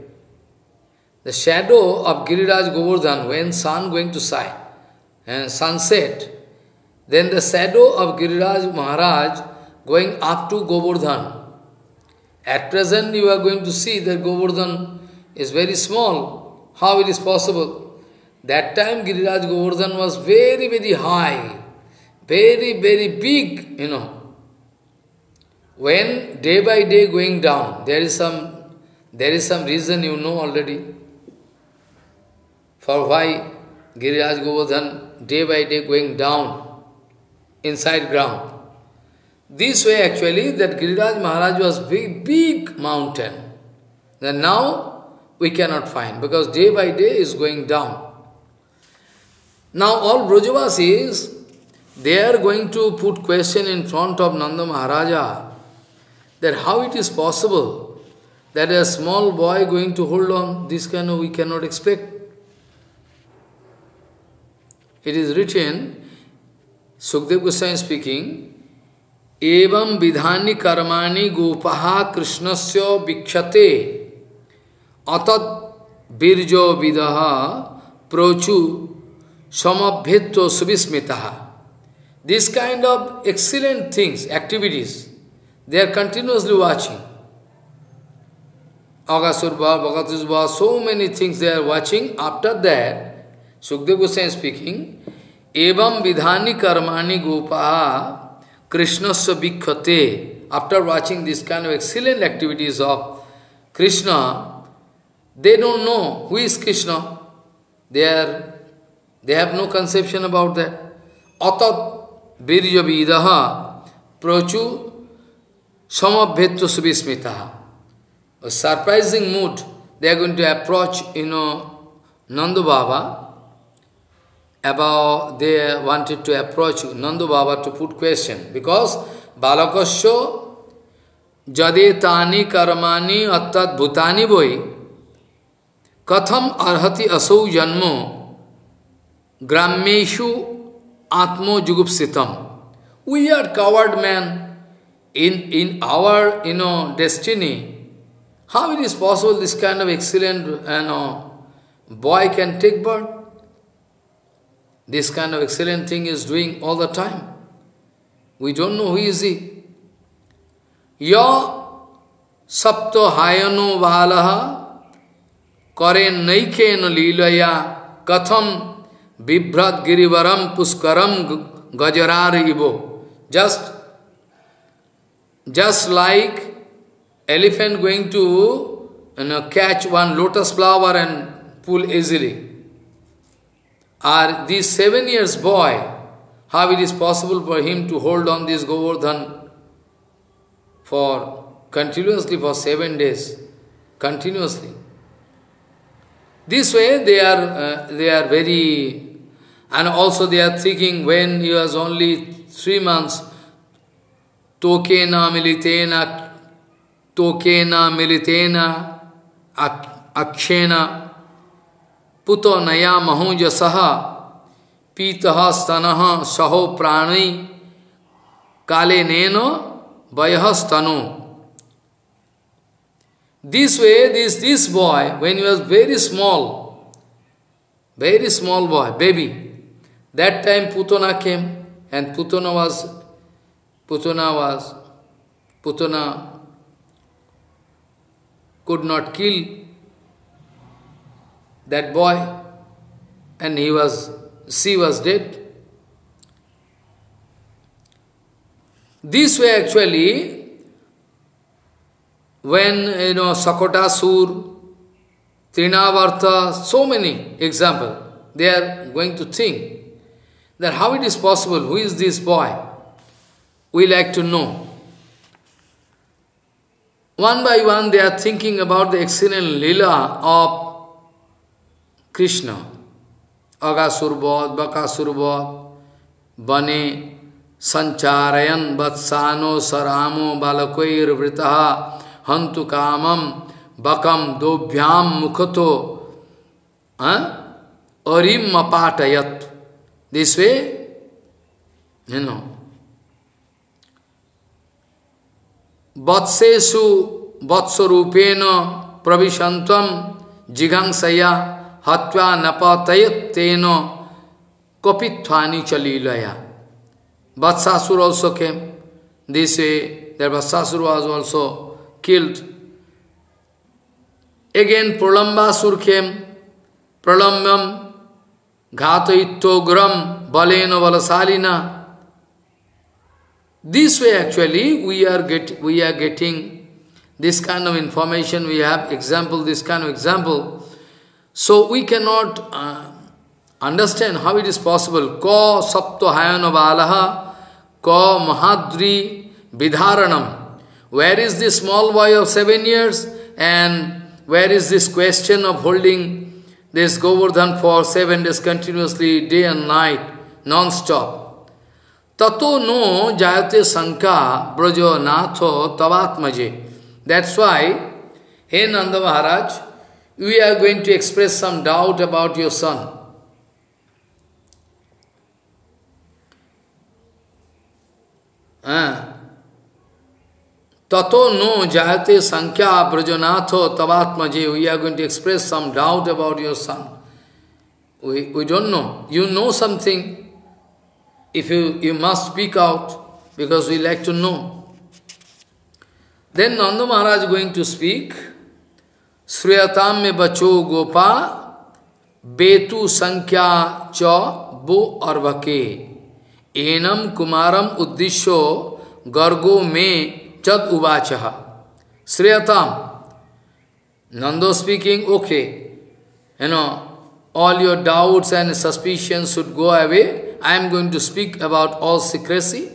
S1: the shadow of Giriraj Govardhan, when sun going to set and sunset, then the shadow of Giriraj Maharaj going up to Govardhan. At present you are going to see that Govardhan is very small. How it is possible? That time Giriraj Govardhan was very, very high, very, very big, When day by day going down, there is some reason you know already for why Giriraj Govardhan day by day going down. inside ground. This way actually that Giriraj Maharaj was big mountain. Then now we cannot find because day by day is going down. Now all Brajavasis, they are going to put question in front of Nanda Maharaja that how it is possible that a small boy going to hold on, this kind of we cannot expect. It is written, Sukdev Goswami speaking, Evam vidhani karmani gopaha krishnasya vikshate atat birjo vidaha prochu samabhyetto subhismitaha. This kind of excellent things, activities, they are continuously watching. Agasurva, Bhagatusva, so many things they are watching. After that, Sukdev Goswami speaking, Evam vidhani karmani gopaha krishnasya vikshate. After watching this kind of excellent activities of Krishna, they don't know who is Krishna. They have no conception about that. Atat birja vidaha prochu samabhyetto subhismitaha. A surprising mood, they are going to approach, Nanda Baba. They wanted to approach Nanda Baba to put question. Because Balakasya jadetani karmani attat bhutani boi katham arhati asau janmo grammeshu atmo jugupsitam. We are coward man in our destiny. How it is possible this kind of excellent boy can take birth? This kind of excellent thing is doing all the time. We don't know who is he. Ya sapto hayano valaha karen naikena lilaya katham bibhrat girivaram puskaram gajarar ibo. Just like elephant going to catch one lotus flower and pull easily. Or this 7 years boy, how it is possible for him to hold on this Govardhan continuously for 7 days, continuously. This way they are very, and also they are thinking when he was only 3 months, tokena militena akshena puto naya mahuja saha pitaha stanaha saho prani kale neno bayahastanu. This way, this boy, when he was very small boy, baby, that time Putana came, and Putana could not kill that boy, and she was dead. This way actually, when Sakotasur, Trinavarta, so many examples, they are going to think that how it is possible, who is this boy? We like to know. One by one they are thinking about the excellent lila of Krishna. Agasurbod, Bakasurbod, Bane, Sancharayan, Vatsano, Saramo, Balakoir, Vritaha, Hantu Kamam, Bakam, Dobhyam, Mukhato, Arim Mapatayat. This way, Vatsesu, Vatsorupena, Pravishantam, Jigangsaya, Hatva Napatayat Teno, Kopithwani Chalilaya. Vatsasur also came. This way, that Vatsasur was also killed. Again, Pralambasur came. Pralambam, Ghataittogram, Balena Valasalina. This way actually we are getting this kind of information, we have this kind of example. So we cannot understand how it is possible. Ko sapto hayano balaha Ka Mahadri Vidharanam. Where is this small boy of 7 years? And where is this question of holding this Govardhan for 7 days continuously, day and night, non-stop? Tato no jayate sanka brajo natho tavatmaje. That's why, hey Nanda Maharaj, we are going to express some doubt about your son. Tato no jayate sankhya brajanatho tavatmaje. We are going to express some doubt about your son. We don't know. You know something. If you must speak out, because we like to know. Then Nanda Maharaj is going to speak. Sriyatam me bacho gopa betu sankhya cha bo arvake enam kumaram uddisho gargo me chad uvachaha. Sriyatam. Nando speaking, okay. All your doubts and suspicions should go away. I am going to speak about all secrecy.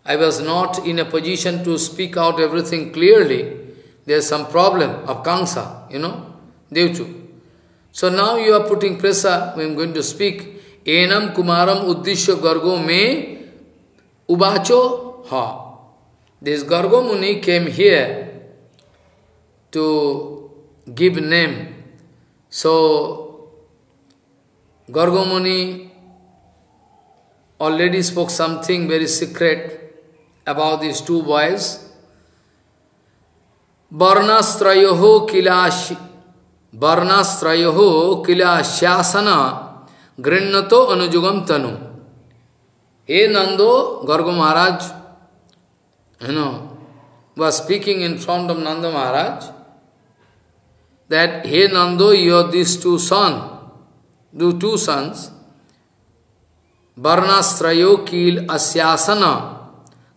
S1: I was not in a position to speak out everything clearly. There is some problem of Kamsa, due to. So now you are putting pressure, I am going to speak. Enam kumaram uddisho gargo me ubacho ha. This Gargo Muni came here to give name. So Gargo Muni already spoke something very secret about these two boys. Varnastrayoho kila shasana grinnato anujugam tanu. Hey Nando, Gargo Maharaj, was speaking in front of Nanda Maharaj that, hey Nando, you are these two sons, Varnastrayo kil asyasana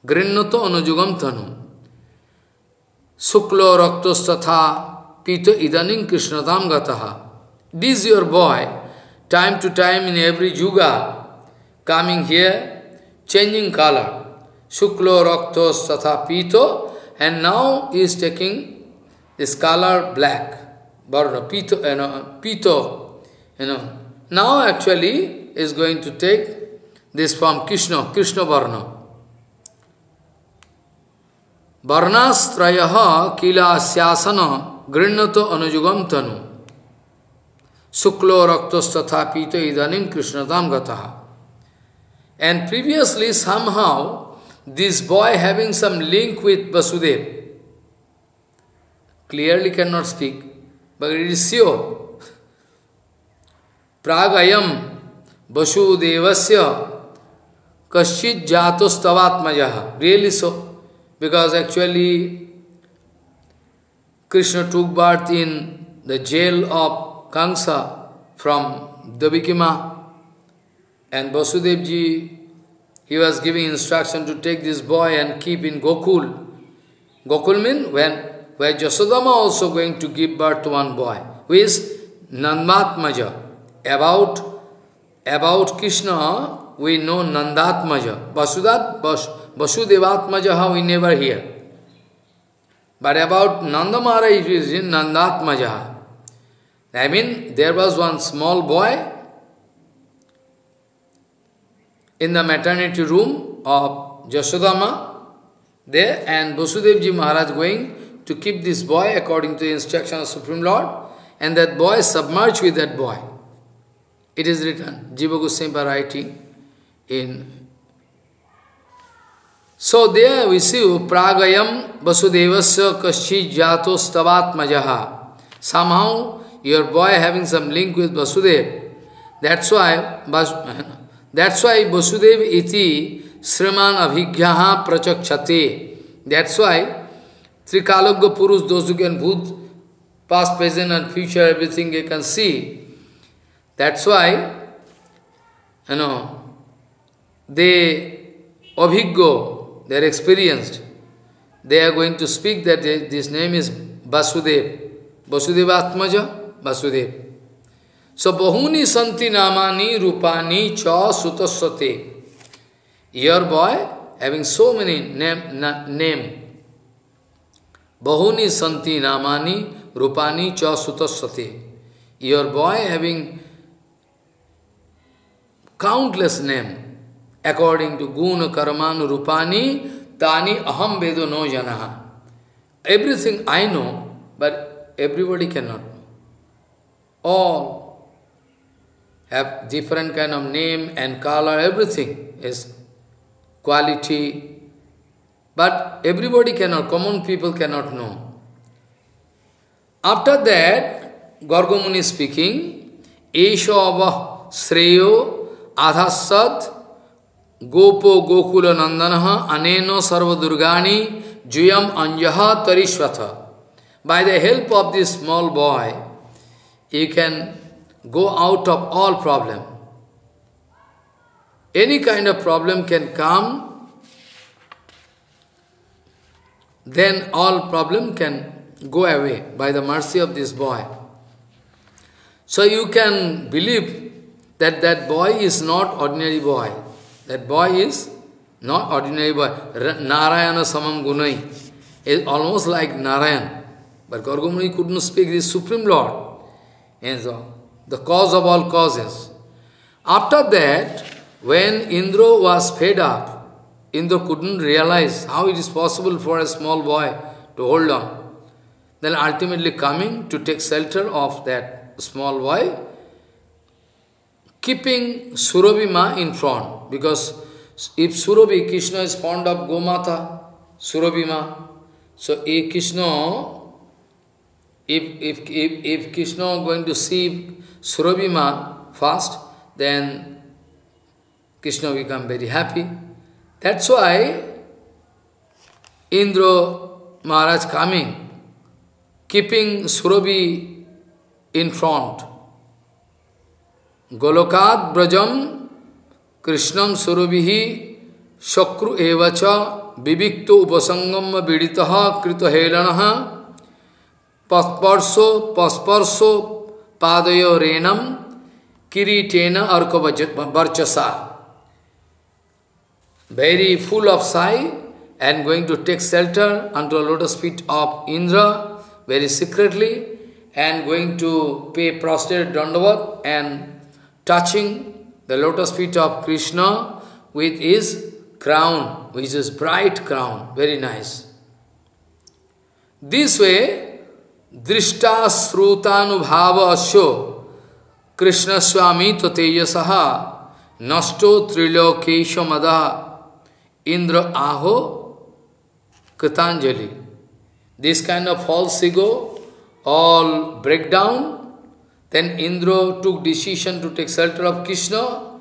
S1: grinnato anujugam tanu. Suklo raktos tatha pito idanim krishnatam gataha. This your boy, time to time in every yuga, coming here, changing color. Suklo raktos tatha pito, and now he is taking this color black. Varna, pito, Now actually is going to take this from Krishna Varna. Varnastrayaha kila syasana grinnato anujugam tanu. Suklo raktos tatha pito idanim krishnatam gataha. And previously somehow this boy having some link with Vasudev. Clearly cannot speak, but it is sure. Pragayam Vasudevasya kaschit jatos tavatmajaha. Really so. Because actually Krishna took birth in the jail of Kamsa from Dabikima, and Vasudevji, he was giving instruction to take this boy and keep in Gokul. Gokul means where Jasodama also going to give birth to one boy, who is Nandatmaja. About Krishna, we know Nandatmaja. Vasudevatmaja we never hear. But about Nanda Maharaj, it is in Nandatmaja. I mean, there was one small boy in the maternity room of Jasodama there, and Vasudevji Maharaj going to keep this boy according to the instruction of Supreme Lord, and that boy submerged with that boy. It is written, Jiva Goswami writing in. So there we see Pragayam Vasudevasya Kaschit Jatos Tavatmajaha. Somehow your boy having some link with Vasudev. That's why Vasudev iti Sriman Abhigyaha Prachakshate. That's why Trikalogya Purush, those who can put past, present and future, everything they can see. That's why, they Abhigyo, they are experienced. They are going to speak that this name is Vasudev. Vasudevatmaja, Vasudev. So, Bahuni Santi Namani Rupani Cha Sutasate. Your boy having so many name. Bahuni santi namani rupani cha sutasate. Your boy having countless name. According to guna karamanu rupani tani aham vedo no janaha. Everything I know, but everybody cannot know. All have different kind of name and color, everything is quality. But everybody cannot, common people cannot know. After that, Gargamuni is speaking, Esha ava sreyo adhasat gopo gokula nandanaha aneno sarva durgani juyam anjaha tarishvatha. By the help of this small boy, you can go out of all problem. Any kind of problem can come, then all problem can go away by the mercy of this boy. So you can believe that that boy is not ordinary boy. That boy is not ordinary boy. Narayana samam gunai is almost like Narayan. But Gargamuni couldn't speak this Supreme Lord. And so, the cause of all causes. After that, when Indra was fed up, Indra couldn't realize how it is possible for a small boy to hold on. Then ultimately coming to take shelter of that small boy, keeping Surabhima in front. Because if Surabhi, Krishna is fond of Gomata, Surabhima, so if Krishna, if Krishna going to see Surabhima first, then Krishna become very happy. That's why Indra Maharaj coming, keeping Surabhi in front. Golokat Brajam Krishnam Surabhihi Shakru Evacha Bibikto Upasangam Viditaha Krita Helanaha Pasparso Padayo Renam Kiritena Arka Varchasa. Very full of sigh and going to take shelter unto the lotus feet of Indra very secretly and going to pay prostrate dandavat and touching the lotus feet of Krishna with his crown, which is bright crown, very nice. This way, Drishta Srutanubhava Asyo Krishna Swami Tejasaha Nasto Trilokesha Mada Indra Aho Kritanjali. This kind of false ego all break down. Then Indra took decision to take shelter of Krishna.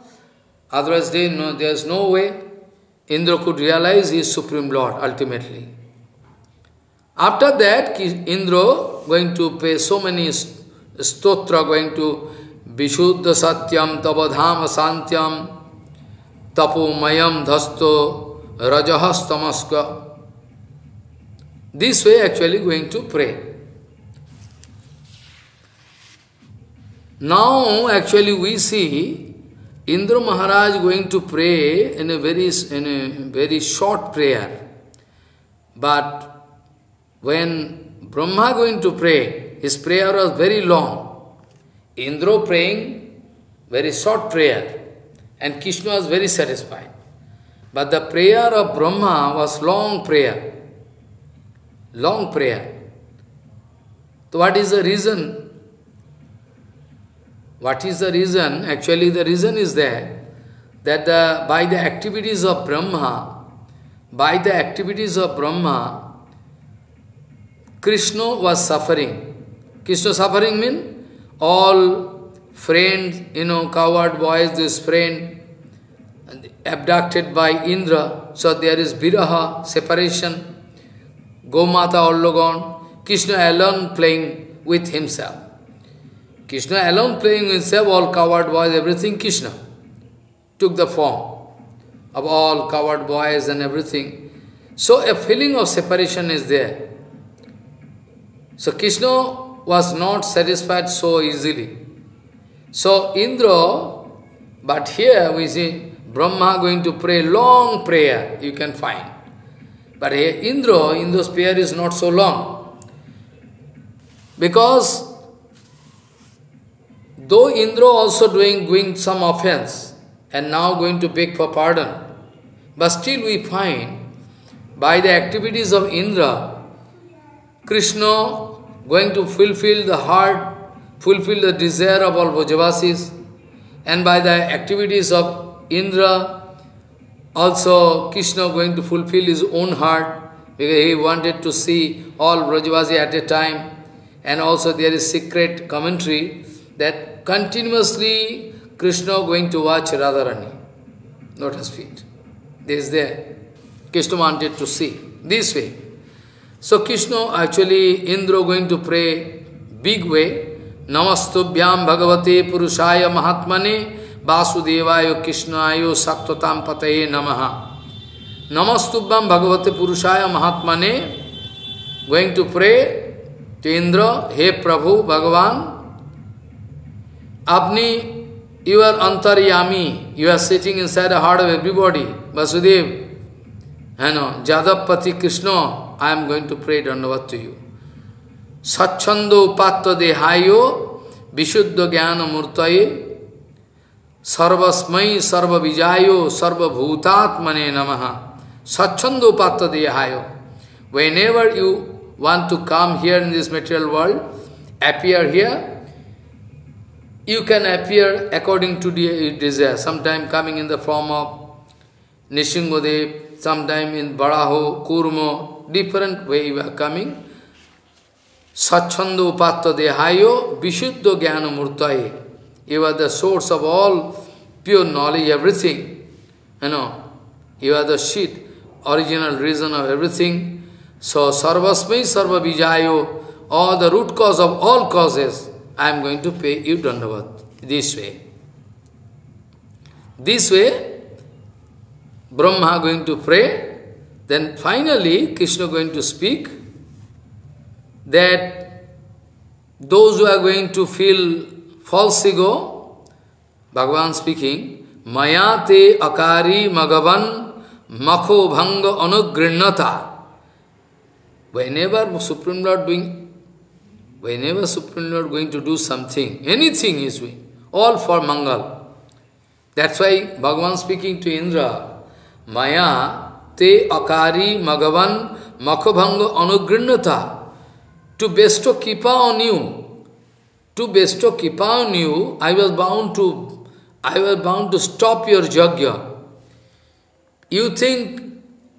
S1: Otherwise there is no way Indra could realize he is Supreme Lord ultimately. After that, Indra going to pay so many stotra, going to Vishuddha Satyam Tabadhama Santyam Tapo Mayam Dhasto Rajahas Tamaska. This way actually going to pray. Now actually we see Indra Maharaj going to pray in a very short prayer. But when Brahma going to pray, his prayer was very long. Indra praying very short prayer and Krishna was very satisfied. But the prayer of Brahma was long prayer. Long prayer. So what is the reason? What is the reason? Actually the reason is that by the activities of Brahma, Krishna was suffering. Krishna suffering means all friends, coward boys, this friend, abducted by Indra. So there is viraha, separation. Gomata all gone. Krishna alone playing with himself. Krishna alone playing with himself, all coward boys, everything Krishna took the form of all coward boys and everything. So a feeling of separation is there. So Krishna was not satisfied so easily. So Indra, but here we see Brahma going to pray long prayer, you can find. But Indra's prayer is not so long. Because though Indra also doing some offense and now going to beg for pardon, but still we find by the activities of Indra, Krishna going to fulfill the heart, fulfill the desire of all Brajavasis, and by the activities of Indra, also Krishna going to fulfill his own heart, because he wanted to see all Brajavasi at a time, and also there is secret commentary that continuously Krishna going to watch Radharani, lotus feet. This is there. Krishna wanted to see this way. So Krishna actually, Indra going to pray big way. Namastubhyam bhagavate purushaya mahatmane vasudevayo krishnayo sattvatam pataye namaha. Namastubhyam bhagavate purushaya mahatmane, going to pray to Indra, Hey Prabhu, Bhagavan, Apni, you are antaryami, you are sitting inside the heart of everybody, Vasudev, Jadavpati Krishna, I am going to pray Dandavat to you. Satchando patta dehayo, Vishuddha jnana murtaye, Sarvasmai sarva vijayo, sarva bhutatmane namaha. Satchando patta dehayo. Whenever you want to come here in this material world, appear here, you can appear according to your desire. Sometime coming in the form of Nishingadev, sometime in Baraho, Kurmo, different way you are coming. Satchando patta dehayo, Vishuddha jnana murtaye. You are the source of all pure knowledge, everything. You are the sheet, original reason of everything. So, sarvasmai sarva vijayo, or the root cause of all causes, I am going to pay you Dandavat. This way. This way, Brahma going to pray, then finally Krishna going to speak that those who are going to feel false ego, Bhagavan speaking, Maya te akari magavan makho bhanga anugrinnata. Whenever Supreme Lord going to do something, anything he is doing, all for Mangal. That's why Bhagavan speaking to Indra, Maya te akari magavan makhabhanga anugrinnata. To bestow Kripa on you, I was bound to stop your Yajna. You think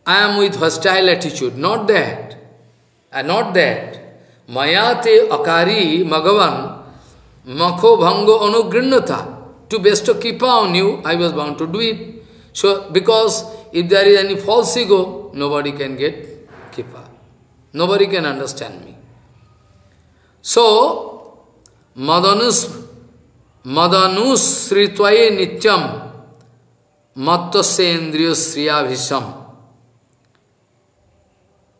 S1: I am with hostile attitude, not that. Maya te akari magavan makho bhango anugrinnata. To bestow Kripa on you, I was bound to do it. So, because if there is any false ego, nobody can get Kripa. Nobody can understand me. So, Madanus sritvaye nityam mattasya indriya sriyabhisham.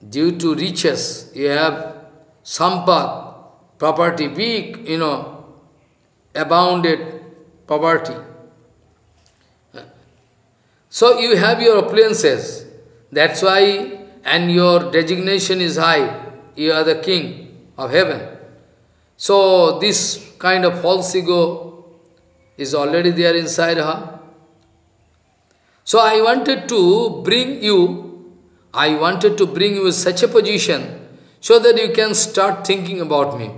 S1: Due to riches, you have sampad, property, big, abounded poverty. So you have your appliances, that's why, and your designation is high, you are the king of heaven. So this kind of false ego is already there inside her. So I wanted to bring you in such a position so that you can start thinking about me.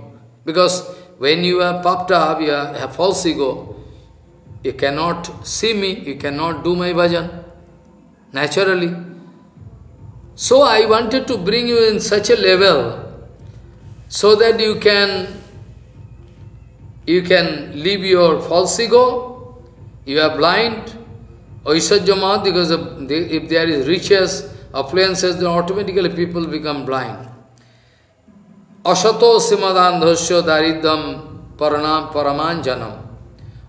S1: Because when you are puffed up, you have false ego, you cannot see me, you cannot do my bhajan, naturally. So I wanted to bring you in such a level so that you can leave your false ego, you are blind, Aishajyamat, because if there is riches, affluences, then automatically people become blind. Ashato simadandhasya daridam paramanjanam.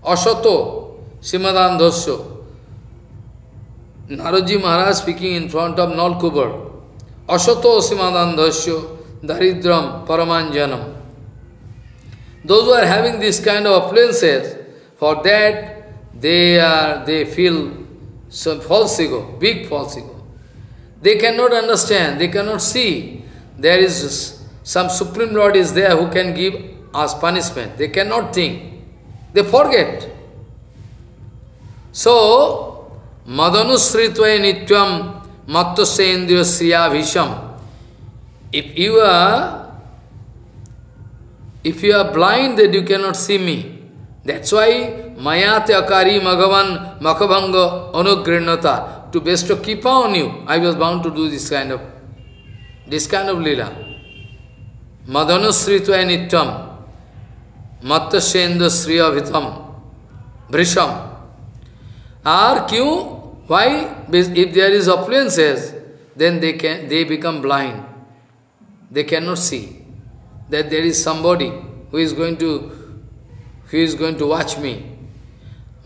S1: Ashato simadandhasya. Naradji Maharaj speaking in front of Nalkubar. Ashato simadandhasya daridram paramanjanam. Those who are having this kind of affluences, for that they feel So false ego, big false ego. They cannot understand, they cannot see. There is some Supreme Lord is there who can give us punishment. They cannot think. They forget. So, Madanusritva nityam mattasya indriya sriya bhisham. If you are blind, that you cannot see me. That's why Mayate akari magavan makabhanga anugrinata. To bestow keep on you, I was bound to do this kind of lila. Madanusritva nityam mattasya indriya sriya bhisham. Brisham. Or kyun? Why? If there is appliances, then they become blind. They cannot see that there is somebody who is going to watch me.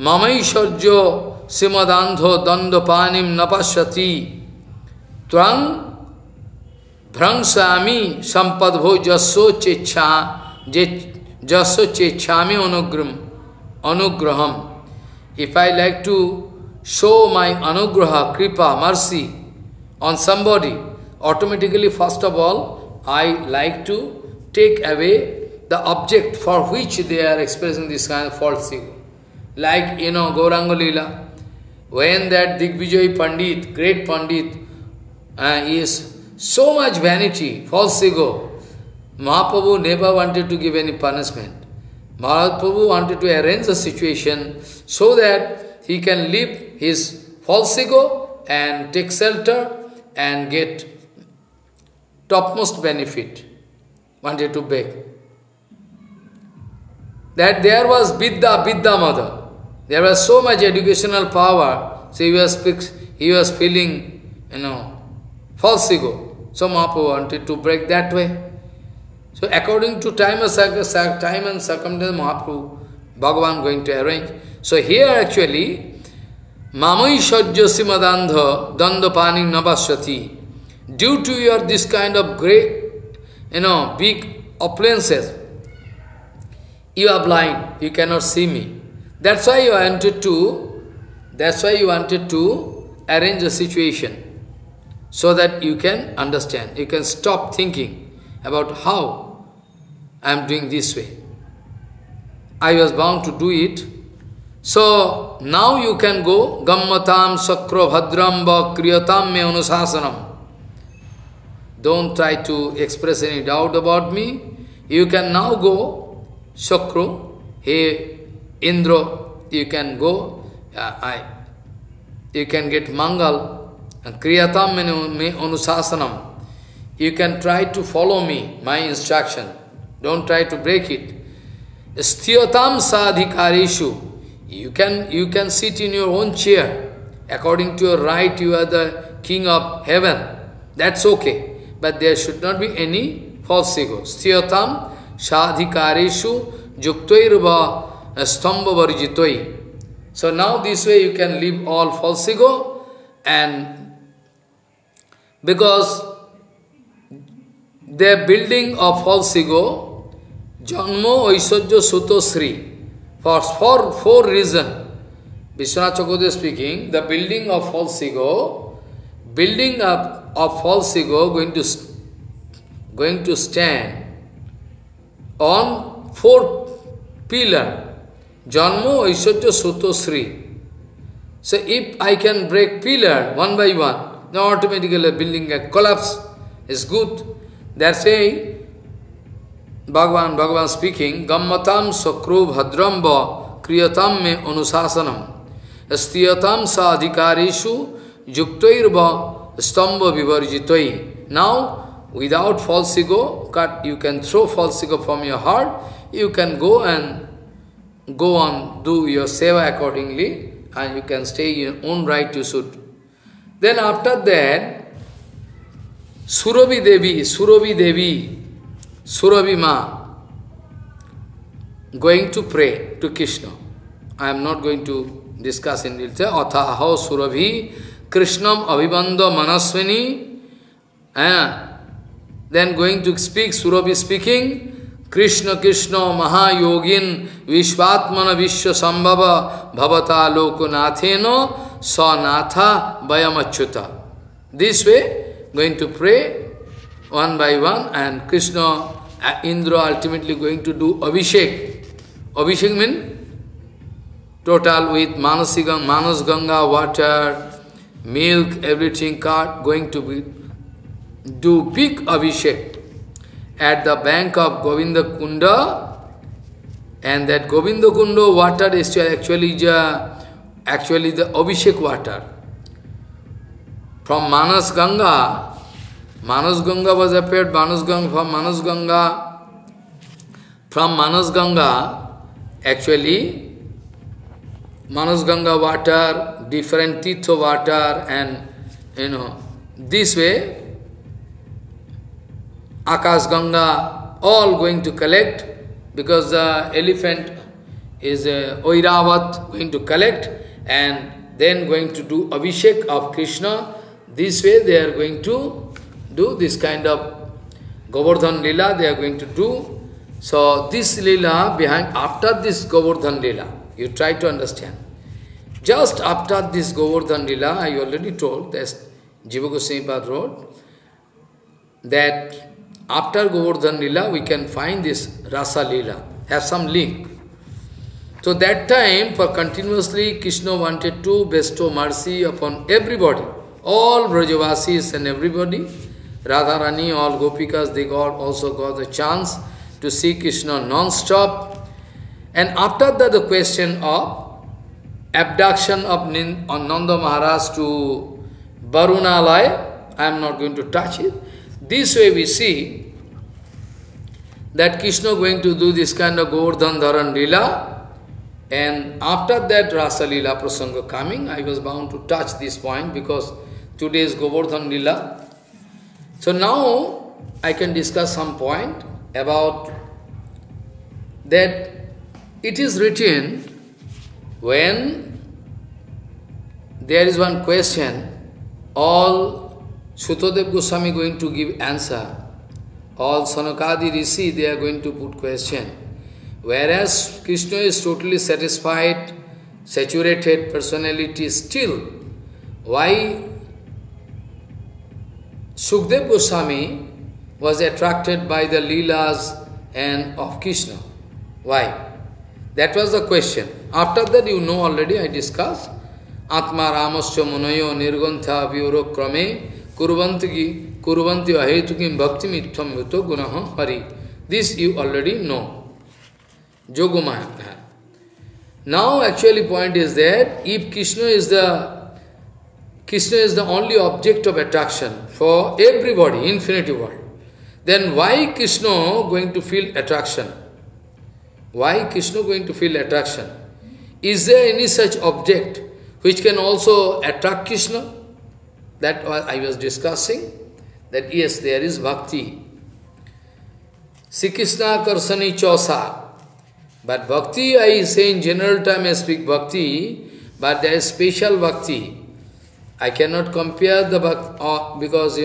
S1: Mamaishajyo simadandho dandopanim napashyati tvang bhrangsami sampadbho jasso chechami anugraham. If I like to show my anugraha, kripa, mercy on somebody, automatically, first of all, I like to take away the object for which they are expressing this kind of false ego. Like, Gauranga Lila, when that Digvijay Pandit, great Pandit, is so much vanity, false ego, Mahaprabhu never wanted to give any punishment. Mahaprabhu wanted to arrange the situation so that he can leave his false ego and take shelter and get topmost benefit. Wanted to beg. That there was Vidya mother. There was so much educational power, so he was feeling, false ego. So Mahaprabhu wanted to break that way. So according to time and circumstance, Mahaprabhu, Bhagavan going to arrange. So here actually, Mamai Shajya Simadandha Dandapani Navasyati. Due to your this kind of great, big appliances, you are blind, you cannot see me. That's why you wanted to arrange a situation so that you can understand, you can stop thinking about how I am doing this way. I was bound to do it. So now you can go Gammatam Sakro Bhadrambha Kriyatam Me Anusasanam. Don't try to express any doubt about me. You can now go Sakro, hey Indra, you can go, you can get Mangal, and Kriyatam Me Anusasanam. You can try to follow me, my instruction. Don't try to break it. Sthiyatam sadhikarishu. You can sit in your own chair. According to your right, you are the king of heaven. That's okay. But there should not be any false ego. Sthiyatam sadhikarishu juktoirva stamba varjitoi. So now this way you can leave all false ego, and because the building of false ego, Janmo Aishwarya Suto Sri, for four reasons. Vishwanath Chakravarti speaking, the building of false ego, going to stand on 4 pillars. Janmo Aishwarya Suto Sri. So if I can break pillar one by one, then automatically building a collapse is good. That's why Bhagavan speaking, Gammatam Sakro Bhadrambha Kriyatam Me Anusasanam Stiyatam Sadhikarishu Juktoirva Stamba Vivarjitoi. Now, without false ego, you can throw false ego from your heart, you can go on, do your seva accordingly, and you can stay in your own right you should. Then after that, Surabhi Ma, going to pray to Krishna. I am not going to discuss in detail. Athaho Surabhi Krishnam Abhibandha Manaswini. Then going to speak, Surabhi speaking, Krishna Krishna Mahayogin Vishvatmana Vishwa Sambhava Bhavata Lokonatheno Sanatha Vayamachyuta. This way, going to pray one by one, and Krishna, Indra ultimately going to do Abhishek. Abhishek means total with Manas Ganga, water, milk, everything, cart, going to be do big Abhishek at the bank of Govinda Kunda. And that Govinda Kunda water is actually the Abhishek water. From Manas Ganga was appeared, from Manas Ganga, actually, Manas Ganga water, different Tirtha water, and this way, Akash Ganga, all going to collect, because the elephant is Oiravat going to collect, and then going to do Abhishek of Krishna. This way they are going to do this kind of Govardhan Lila, they are going to do. So this Lila behind, after this Govardhan Lila, you try to understand. Just after this Govardhan Lila, I already told, that's Jiva Goswami Pad wrote, that after Govardhan Lila, we can find this Rasa Lila, have some link. So that time, for continuously, Krishna wanted to bestow mercy upon everybody, all Brajavasis and everybody. Radharani, all Gopikas, they also got the chance to see Krishna non-stop. And after that, the question of abduction of Nanda Maharaj to Varunalaya, I am not going to touch it. This way we see that Krishna going to do this kind of Govardhan Dharan Lila, and after that Rasa Lila Prasanga coming, I was bound to touch this point because today is Govardhan Lila. So now I can discuss some point about that. It is written, when there is one question, all Sutadev Goswami going to give answer. All Sanakadi Rishi, they are going to put question. Whereas Krishna is totally satisfied, saturated personality, still, why Sukdev Goswami was attracted by the Leelas and of Krishna? Why? That was the question. After that, you know already, I discussed. Atma Ramascha Munayo Nirgantha Vyuro Krame Kurvanti Ahetukim Bhakti Mittham Yuto Gunaha Hari. This you already know. Jogumaya. Now actually point is that if Krishna is the only object of attraction for everybody, infinity world, then why Krishna going to feel attraction? Why Krishna going to feel attraction? Is there any such object which can also attract Krishna? That I was discussing, that yes, there is bhakti. Sri Krishna Karsani Chosa. But bhakti, I say in general term, I speak bhakti, but there is special bhakti. I cannot compare the bhakti, because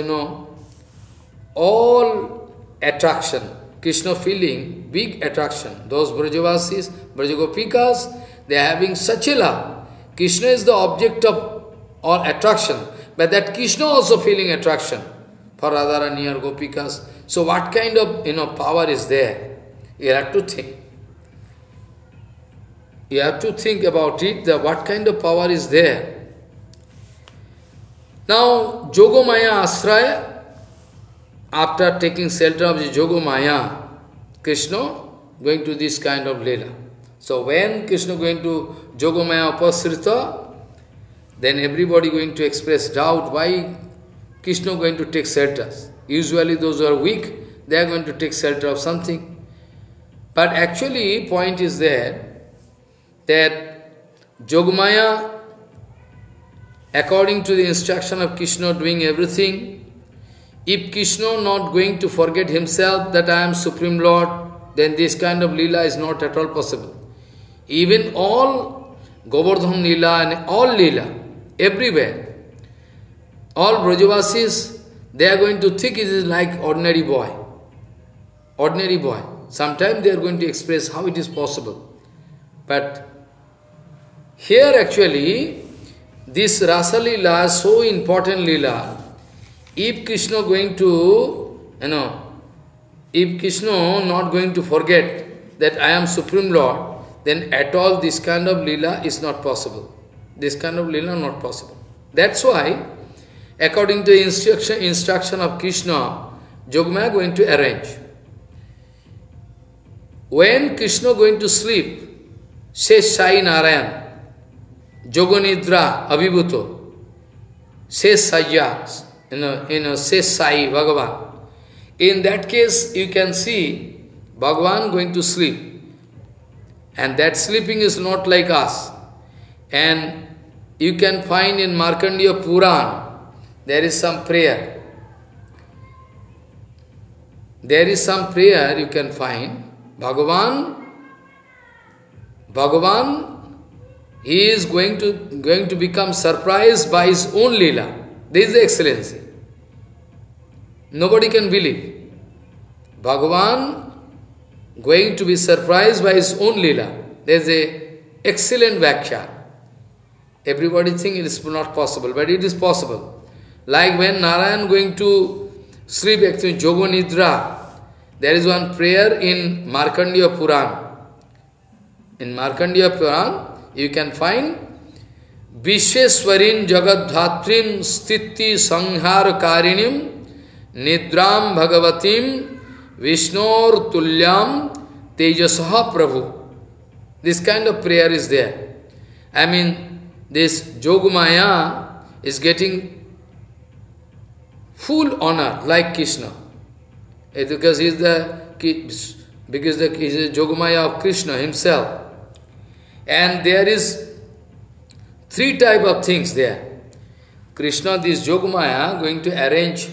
S1: all attraction, Krishna feeling, big attraction. Those Brajavasis, Brajagopikas, they are having such a love. Krishna is the object of all attraction, but that Krishna also feeling attraction for Radharani or Gopikas. So what kind of power is there? You have to think. You have to think about it, that what kind of power is there. Now, Jogomaya Asraya, after taking shelter of the Jogomaya, Krishna going to this kind of Leela. So when Krishna going to Jogomaya Upasrita, then everybody going to express doubt why Krishna going to take shelters. Usually those who are weak, they are going to take shelter of something. But actually, point is there that Jogomaya, according to the instruction of Krishna doing everything, if Krishna not going to forget himself that I am Supreme Lord, then this kind of Leela is not at all possible. Even all Govardhan Leela and all Leela, everywhere, all Brajavasis, they are going to think it is like ordinary boy. Ordinary boy. Sometimes they are going to express how it is possible. But here actually, this Rasa Leela is so important Leela. If Krishna going to, if Krishna not going to forget that I am Supreme Lord, then at all this kind of Leela is not possible. This kind of Leela not possible. That's why, according to the instruction of Krishna, Yogamaya going to arrange. When Krishna going to sleep, says Sai Narayan, Yoganidra Abhibhuto, says Sajya, says Sai Bhagavan. In that case, you can see Bhagavan going to sleep. And that sleeping is not like us. And you can find in Markandeya Puran, there is some prayer. There is some prayer you can find. Bhagavan, he is going to become surprised by his own Leela. This is the excellency. Nobody can believe. Bhagavan going to be surprised by his own Leela. There is a excellent Vaksha. Everybody thinks it is not possible, but it is possible. Like when Narayan going to sleep, actually Yoga Nidra, there is one prayer in Markandeya Puran. In Markandeya Puran, you can find Vishweswarin Jagadhatrim Sthiti Sanghar Karinim Nidram Bhagavatim Vishnor Tulyam Tejasaha Prabhu. This kind of prayer is there. I mean, this Yogamaya is getting full honor like Krishna. Because he is the Yogamaya of Krishna himself. And there is three type of things there. Krishna, this Yogamaya, going to arrange.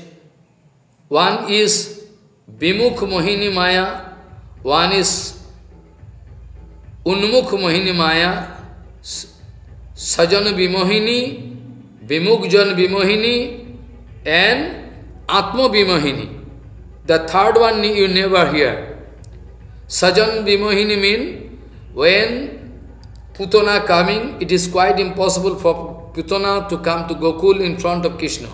S1: One is Vimukh Mohini Maya, one is Unmukh Mohini Maya, Sajana Vimohini, Vimukjan Vimohini, and Atma Vimohini. The third one you never hear. Sajan Vimohini mean when Putana coming, it is quite impossible for Putana to come to Gokul in front of Krishna.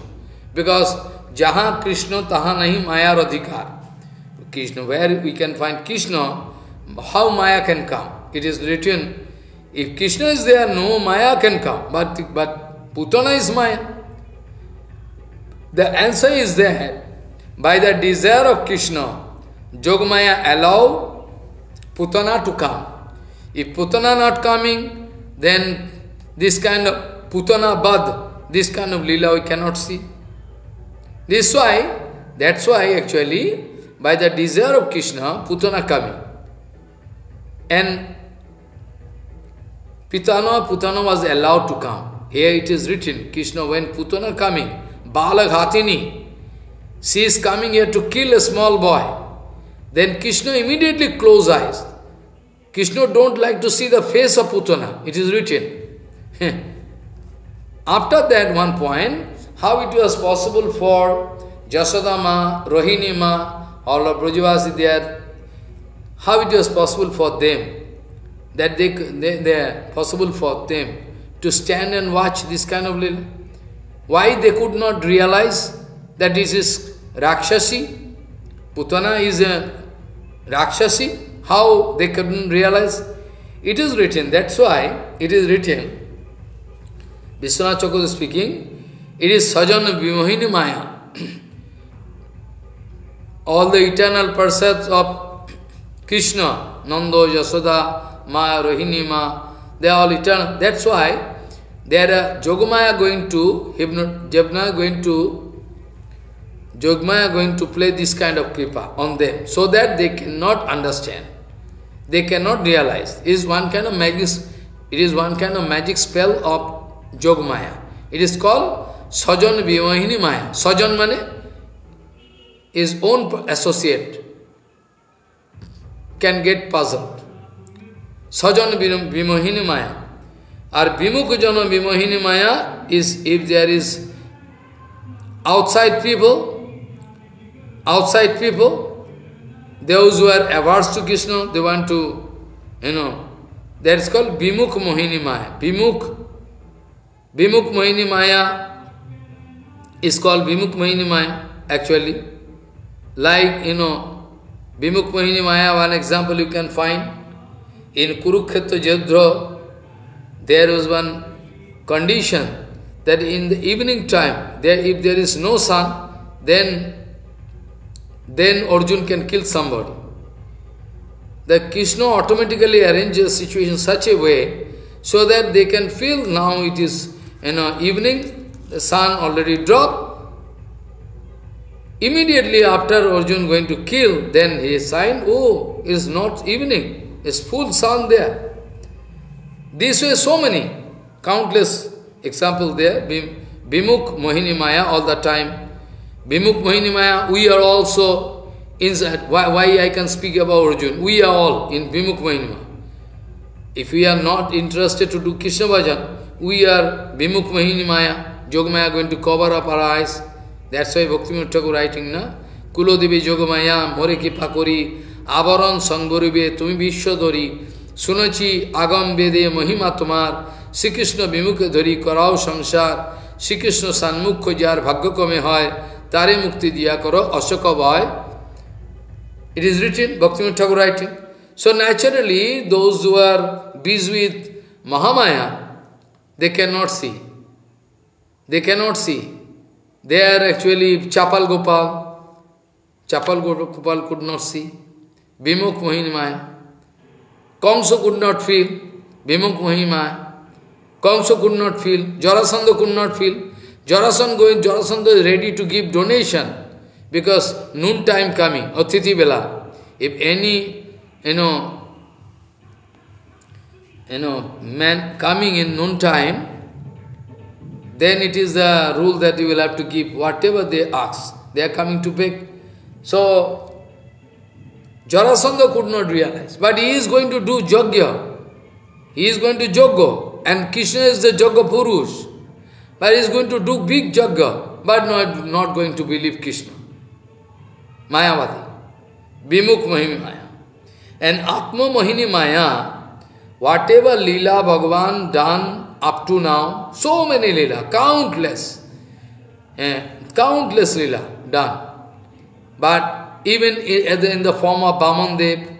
S1: Because Jaha Krishna taha nahi Maya radhikar. Krishna, where we can find Krishna, how Maya can come? It is written, if Krishna is there, no Maya can come. But Putana is Maya. The answer is there. By the desire of Krishna, Yogamaya allow Putana to come. If Putana not coming, then this kind of Putana Bad, this kind of Leela we cannot see. That's why actually, by the desire of Krishna, Putana coming. And Putana was allowed to come. Here it is written, Krishna, when Putana coming, Balaghatini, she is coming here to kill a small boy. Then Krishna immediately close eyes. Krishna don't like to see the face of Putana. It is written. After that one point, how it was possible for Jasodama, Rohinima, all of Brajavasi there, how it was possible for them, that they possible for them to stand and watch this kind of Leela? Why they could not realize that this is Rakshasi? Putana is a Rakshasi? How they couldn't realize? It is written, that's why it is written. Vishwanath Chakravarti is speaking, it is Sajana Vimohini Maya. All the eternal persons of Krishna, Nando, Yasoda, Maya, Rohini Ma, they are all eternal. That's why there are Yogamaya going to play this kind of kripa on them, so that they cannot understand. They cannot realize. It is one kind of magic spell of Yogamaya. It is called Sajan Vimohini Maya. Sajan mane his own associate can get puzzled. Sajan Vimohini Maya. Or Vimukujana Vimohini Maya is if there is outside people, those who are averse to Krishna, they want to, that is called Vimukh Mohini Maya. Vimukh Vimukh Mohini Maya is called Vimukh Mohini Maya, actually. Like, Vimukh Mohini Maya, one example you can find. In Kurukshetra Yudra, there was one condition that in the evening time, if there is no sun, then Arjun can kill somebody. The Krishna automatically arranges the situation such a way so that they can feel now it is evening, the sun already dropped. Immediately after Arjun going to kill, then he signed, oh, it is not evening, it's full sun there. This way so many, countless examples there. Vimukh Mohini Maya all the time. Vimukh Mohini Maya, we are also inside. Why I can speak about Arjun? We are all in Vimukh Mohini Maya. If we are not interested to do Krishna Bhajan, we are Vimukh Mohini Maya. Yogamaya going to cover up our eyes. That's why Bhaktivinoda Thakur writing, na? Kulo Devi Yogamaya, More Kipa Kori, Avaran Sangboribe, Tumi Vishwadori, Sunachi Agam Vede Mahima Tomar, Shri Krishna Vimukha Dhari Karao Samsar, Shri Krishna Sanmukho Jar Bhagya Kame Hoy, Tare Mukti Diya Karo Ashoka Bhai. It is written, Bhaktivinoda Thakur writing. So naturally, those who are busy with Mahamaya, they cannot see. They cannot see. They are actually Chapal Gopal. Chapal Gopal could not see. Vimukh Mohini Maya. Kamsa could not feel. Vimukh Mohini Maya. Kamsa could not feel. Jarasandha could not feel. Jarasandha is ready to give donation because noon time coming, Athithi Bela. If any, man coming in noon time, then it is the rule that you will have to give whatever they ask. They are coming to beg. So, Jarasandha could not realize. But he is going to do Jagya. He is going to Joggo. And Krishna is the Jagga Purush. But he is going to do big Jagga. But not going to believe Krishna. Mayavadi. Vimukh Mohini Maya. And Atma Mohini Maya, whatever Leela Bhagavan done up to now, so many Leela, countless. Countless Leela done. But even in the form of Vamandev,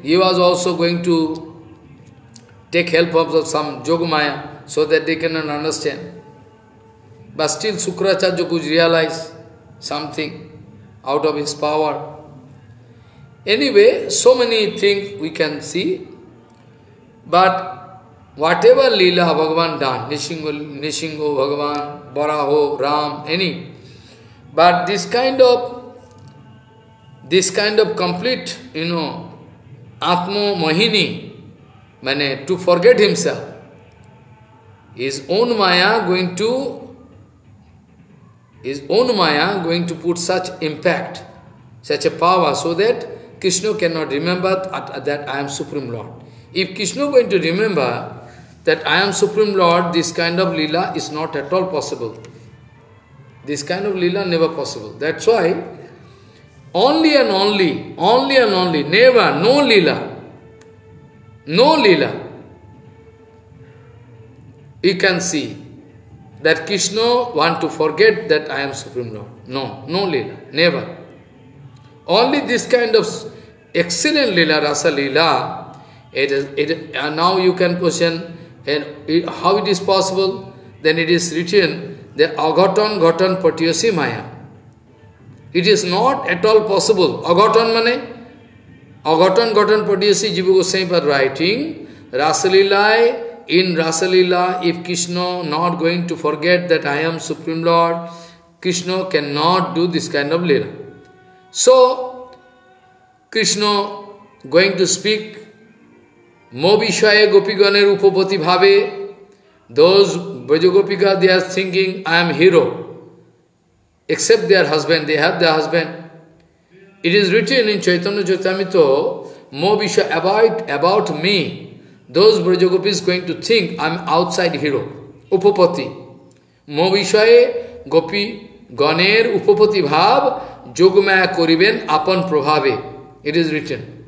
S1: he was also going to take help of some Yogamaya so that they cannot understand. But still Sukracharya could realize something out of his power. Anyway, so many things we can see. But whatever Leela Bhagavan done, Nishingo Bhagavan, Baraho, Ram, any. But this kind of complete, Atma Mohini, to forget himself, his own Maya going to put such impact, such a power, so that Krishna cannot remember that I am Supreme Lord. If Krishna is going to remember that I am Supreme Lord, this kind of Leela is not at all possible. This kind of Leela never possible. That's why only and only, never, no Leela. You can see that Krishna want to forget that I am Supreme Lord. No Leela, never. Only this kind of excellent Leela, Rasa Leela, now you can question how it is possible. Then it is written, the Agatan Gatan Patyasi Maya. It is not at all possible. Agatan mane? Agatan Gatan Patyasi Jiva Goswami writing, Rasalila, in Rasalila, if Krishna not going to forget that I am Supreme Lord, Krishna cannot do this kind of Leela. So, Krishna going to speak, Mo Vishaya Gopiganer Upapati Bhave, those Brajagopika, they are thinking, I am hero. Except their husband, they have their husband. It is written in Chaitanya Charitamrita, Mo Vishaya, about me, those Brajagopis going to think I am outside hero, Upapati. Mo Vishaya Gopi Ganer Upapati Bhav, Yogamaya Koriben Apan Prabhave. It is written.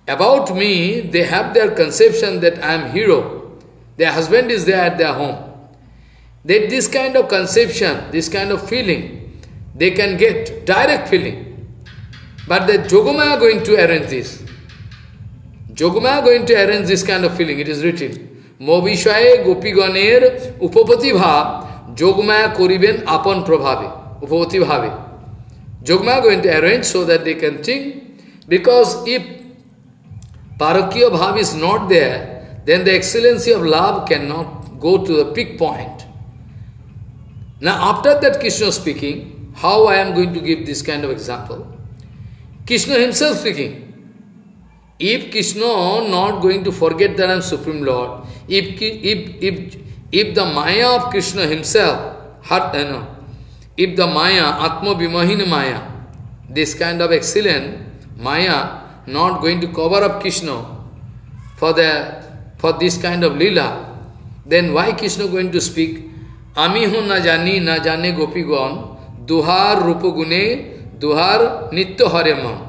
S1: About me, they have their conception that I am hero. Their husband is there at their home. That this kind of conception, this kind of feeling, they can get direct feeling. But the Yogamaya are going to arrange this. Yogamaya are going to arrange this kind of feeling. It is written, Movishaye gopiganer upapati bhav, Yogamaya koriben apan prabhave, upapati bhave. Yogamaya are going to arrange so that they can think, because if parakya bhav is not there, then the excellency of love cannot go to the peak point. Now after that Krishna speaking, how I am going to give this kind of example? Krishna himself speaking. If Krishna not going to forget that I am Supreme Lord, if the Maya of Krishna himself, if the Maya, Atma Vimahina Maya, this kind of excellent Maya, not going to cover up Krishna for this kind of lila, then why Krishna going to speak? Ami ho na jane gopigon, duhar rupagune, duhar nitya hareman.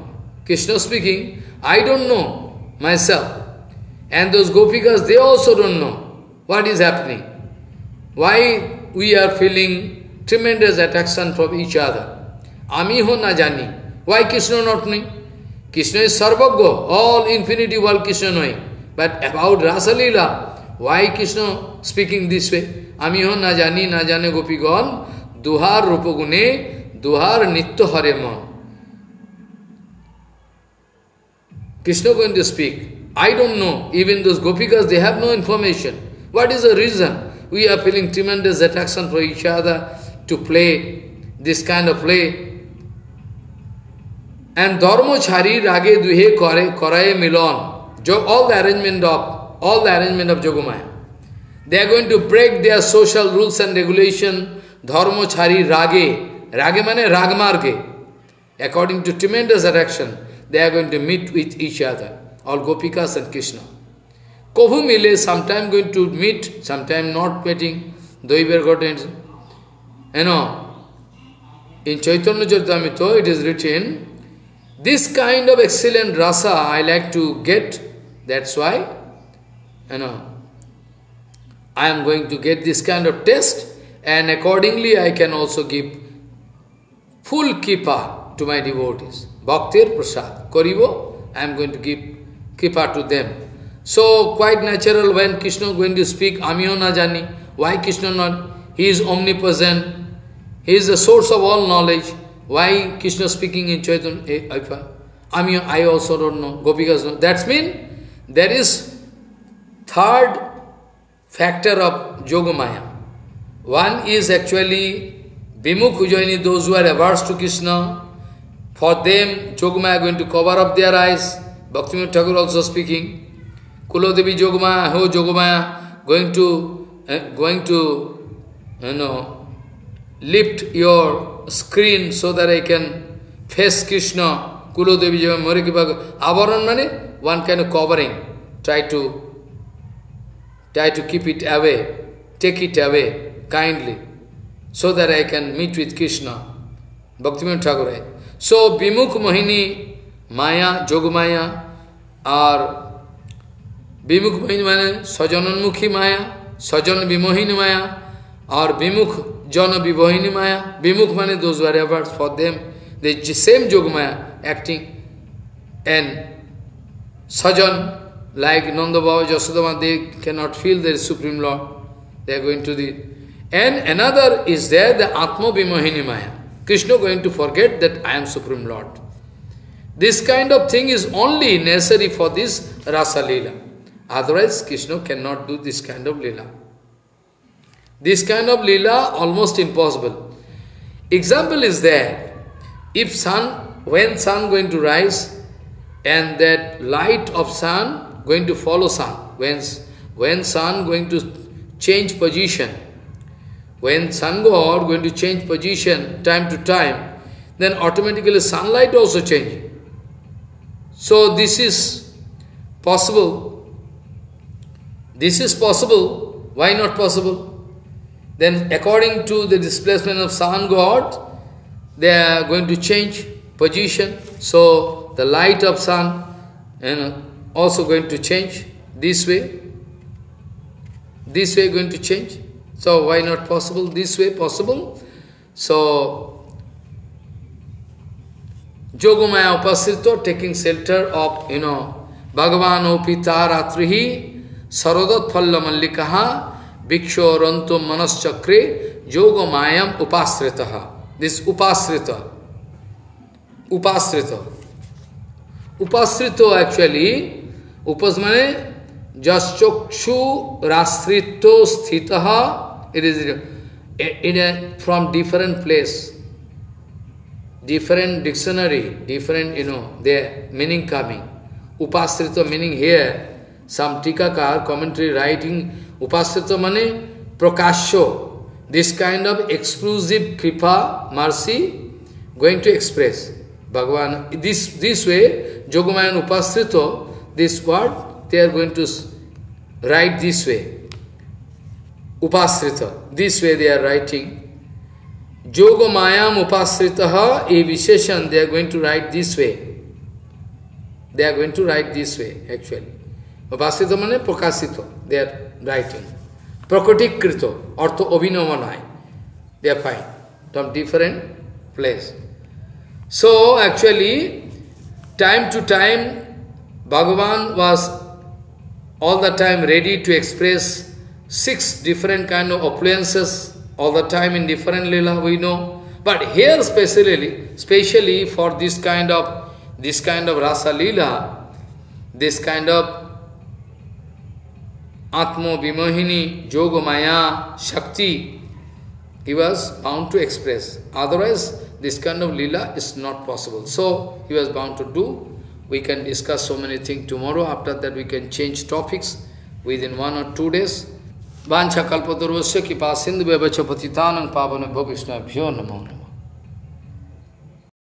S1: Krishna speaking, I don't know myself. And those gopikas, they also don't know what is happening. Why we are feeling tremendous attraction from each other. Ami ho na jani. Why Krishna not knowing? Krishna is Sarvagya, all infinity world Krishna knowing. But about Rasa Leela, why Krishna speaking this way? Ami ho na jane gopigon, duhar rupagune, duhar nitya hareman. Krishna going to speak. I don't know. Even those gopikas, they have no information. What is the reason? We are feeling tremendous attraction for each other to play this kind of play. And dharma chari rage duhe karaye milon. All the arrangement of Yogamaya. They are going to break their social rules and regulation. Dharma chari rage. Rage mane ragmarge. According to tremendous attraction, they are going to meet with each other. All Gopikas and Krishna. Kohu mile, sometime going to meet, sometime not meeting. Doiber got in Chaitanya Charitamrita it is written, this kind of excellent rasa I like to get, that's why, I am going to get this kind of test, and accordingly I can also give full kripa to my devotees. Bhaktir Prasad, Karibo, I am going to give kripa to them. So quite natural when Krishna is going to speak, Amiyo na jani. Why Krishna not? He is omnipresent. He is the source of all knowledge. Why Krishna speaking in Chaitanya? Amiyo, I also don't know. Gopikas know. That means there is third factor of Yogamaya. One is actually Vimukh Ujjaini, those who are averse to Krishna. For them, Yogamaya going to cover up their eyes. Bhaktivinoda Thakur also speaking. Kulodevi Yogamaya, ho Yogamaya, going to lift your screen so that I can face Krishna. Kulodevi Yogamaya, Morikibhaga. Avaran mane, one kind of covering. Try to keep it away, take it away kindly, so that I can meet with Krishna. Bhaktivinoda Thakur. So, Vimukh Mohini Maya, Yogamaya, or Vimukh Mohini Maya, Sajananmukhi Maya, Sajan Vimohini Maya, or Vimukh Jana Vivohini Maya. Vimukh Maya, those who are averse, for them, the same Yogamaya acting, and Sajan, like Nanda Baba, Jasodama, they cannot feel the Supreme Lord. They are going to the... And another is there, the Atma Vimohini Maya. Krishna going to forget that I am Supreme Lord. This kind of thing is only necessary for this Rasa Leela. Otherwise, Krishna cannot do this kind of Leela. This kind of Leela, almost impossible. Example is there. If when sun going to rise, and that light of sun going to follow sun, when sun going to change position, when sun god going to change position time to time, then automatically sunlight also changing. So this is possible. This is possible. Why not possible? Then according to the displacement of sun god, they are going to change position. So the light of sun also going to change this way. This way going to change. So why not possible? This way possible. So Yogamaya Upasrito taking shelter of, Bhagavan Opita Ratrihi Sarodat Phalla Mallikaha Bhiksho Rantum Manas Chakre Yogamayam Upasritaha. This Upasrita. Upasrita. Upasrito actually, Upas mane Jaschokshu Rasrito Sthitaha. It is from different place. Different dictionary, different, their meaning coming. Upasrita meaning here, some Tikakar commentary writing, Upasrita mane Prakasho, this kind of exclusive kripa, mercy, going to express. Bhagavan, this way, Yogamaya Upasrito, this word, they are going to write this way. Upasrita, this way they are writing. Yogamayam Upasritaha, a Visheshan, they are going to write this way. They are going to write this way, actually. Upasrita mane Prakasito, they are writing. Prakriti Krito, Ortho Obhinavanai, they are fine, from different place. So, actually, time to time, Bhagavan was all the time ready to express 6 different kind of appliances, all the time in different lila, we know. But here specially for this kind of rasa lila, this kind of Atma Vimohini, Yogamaya, Shakti, he was bound to express. Otherwise, this kind of lila is not possible. So, he was bound to do. We can discuss so many things tomorrow. After that, we can change topics within 1 or 2 days. Vancha kalpatarusya kipa sindhu bhavacha patitanam pavana bhavishnabhyo namo.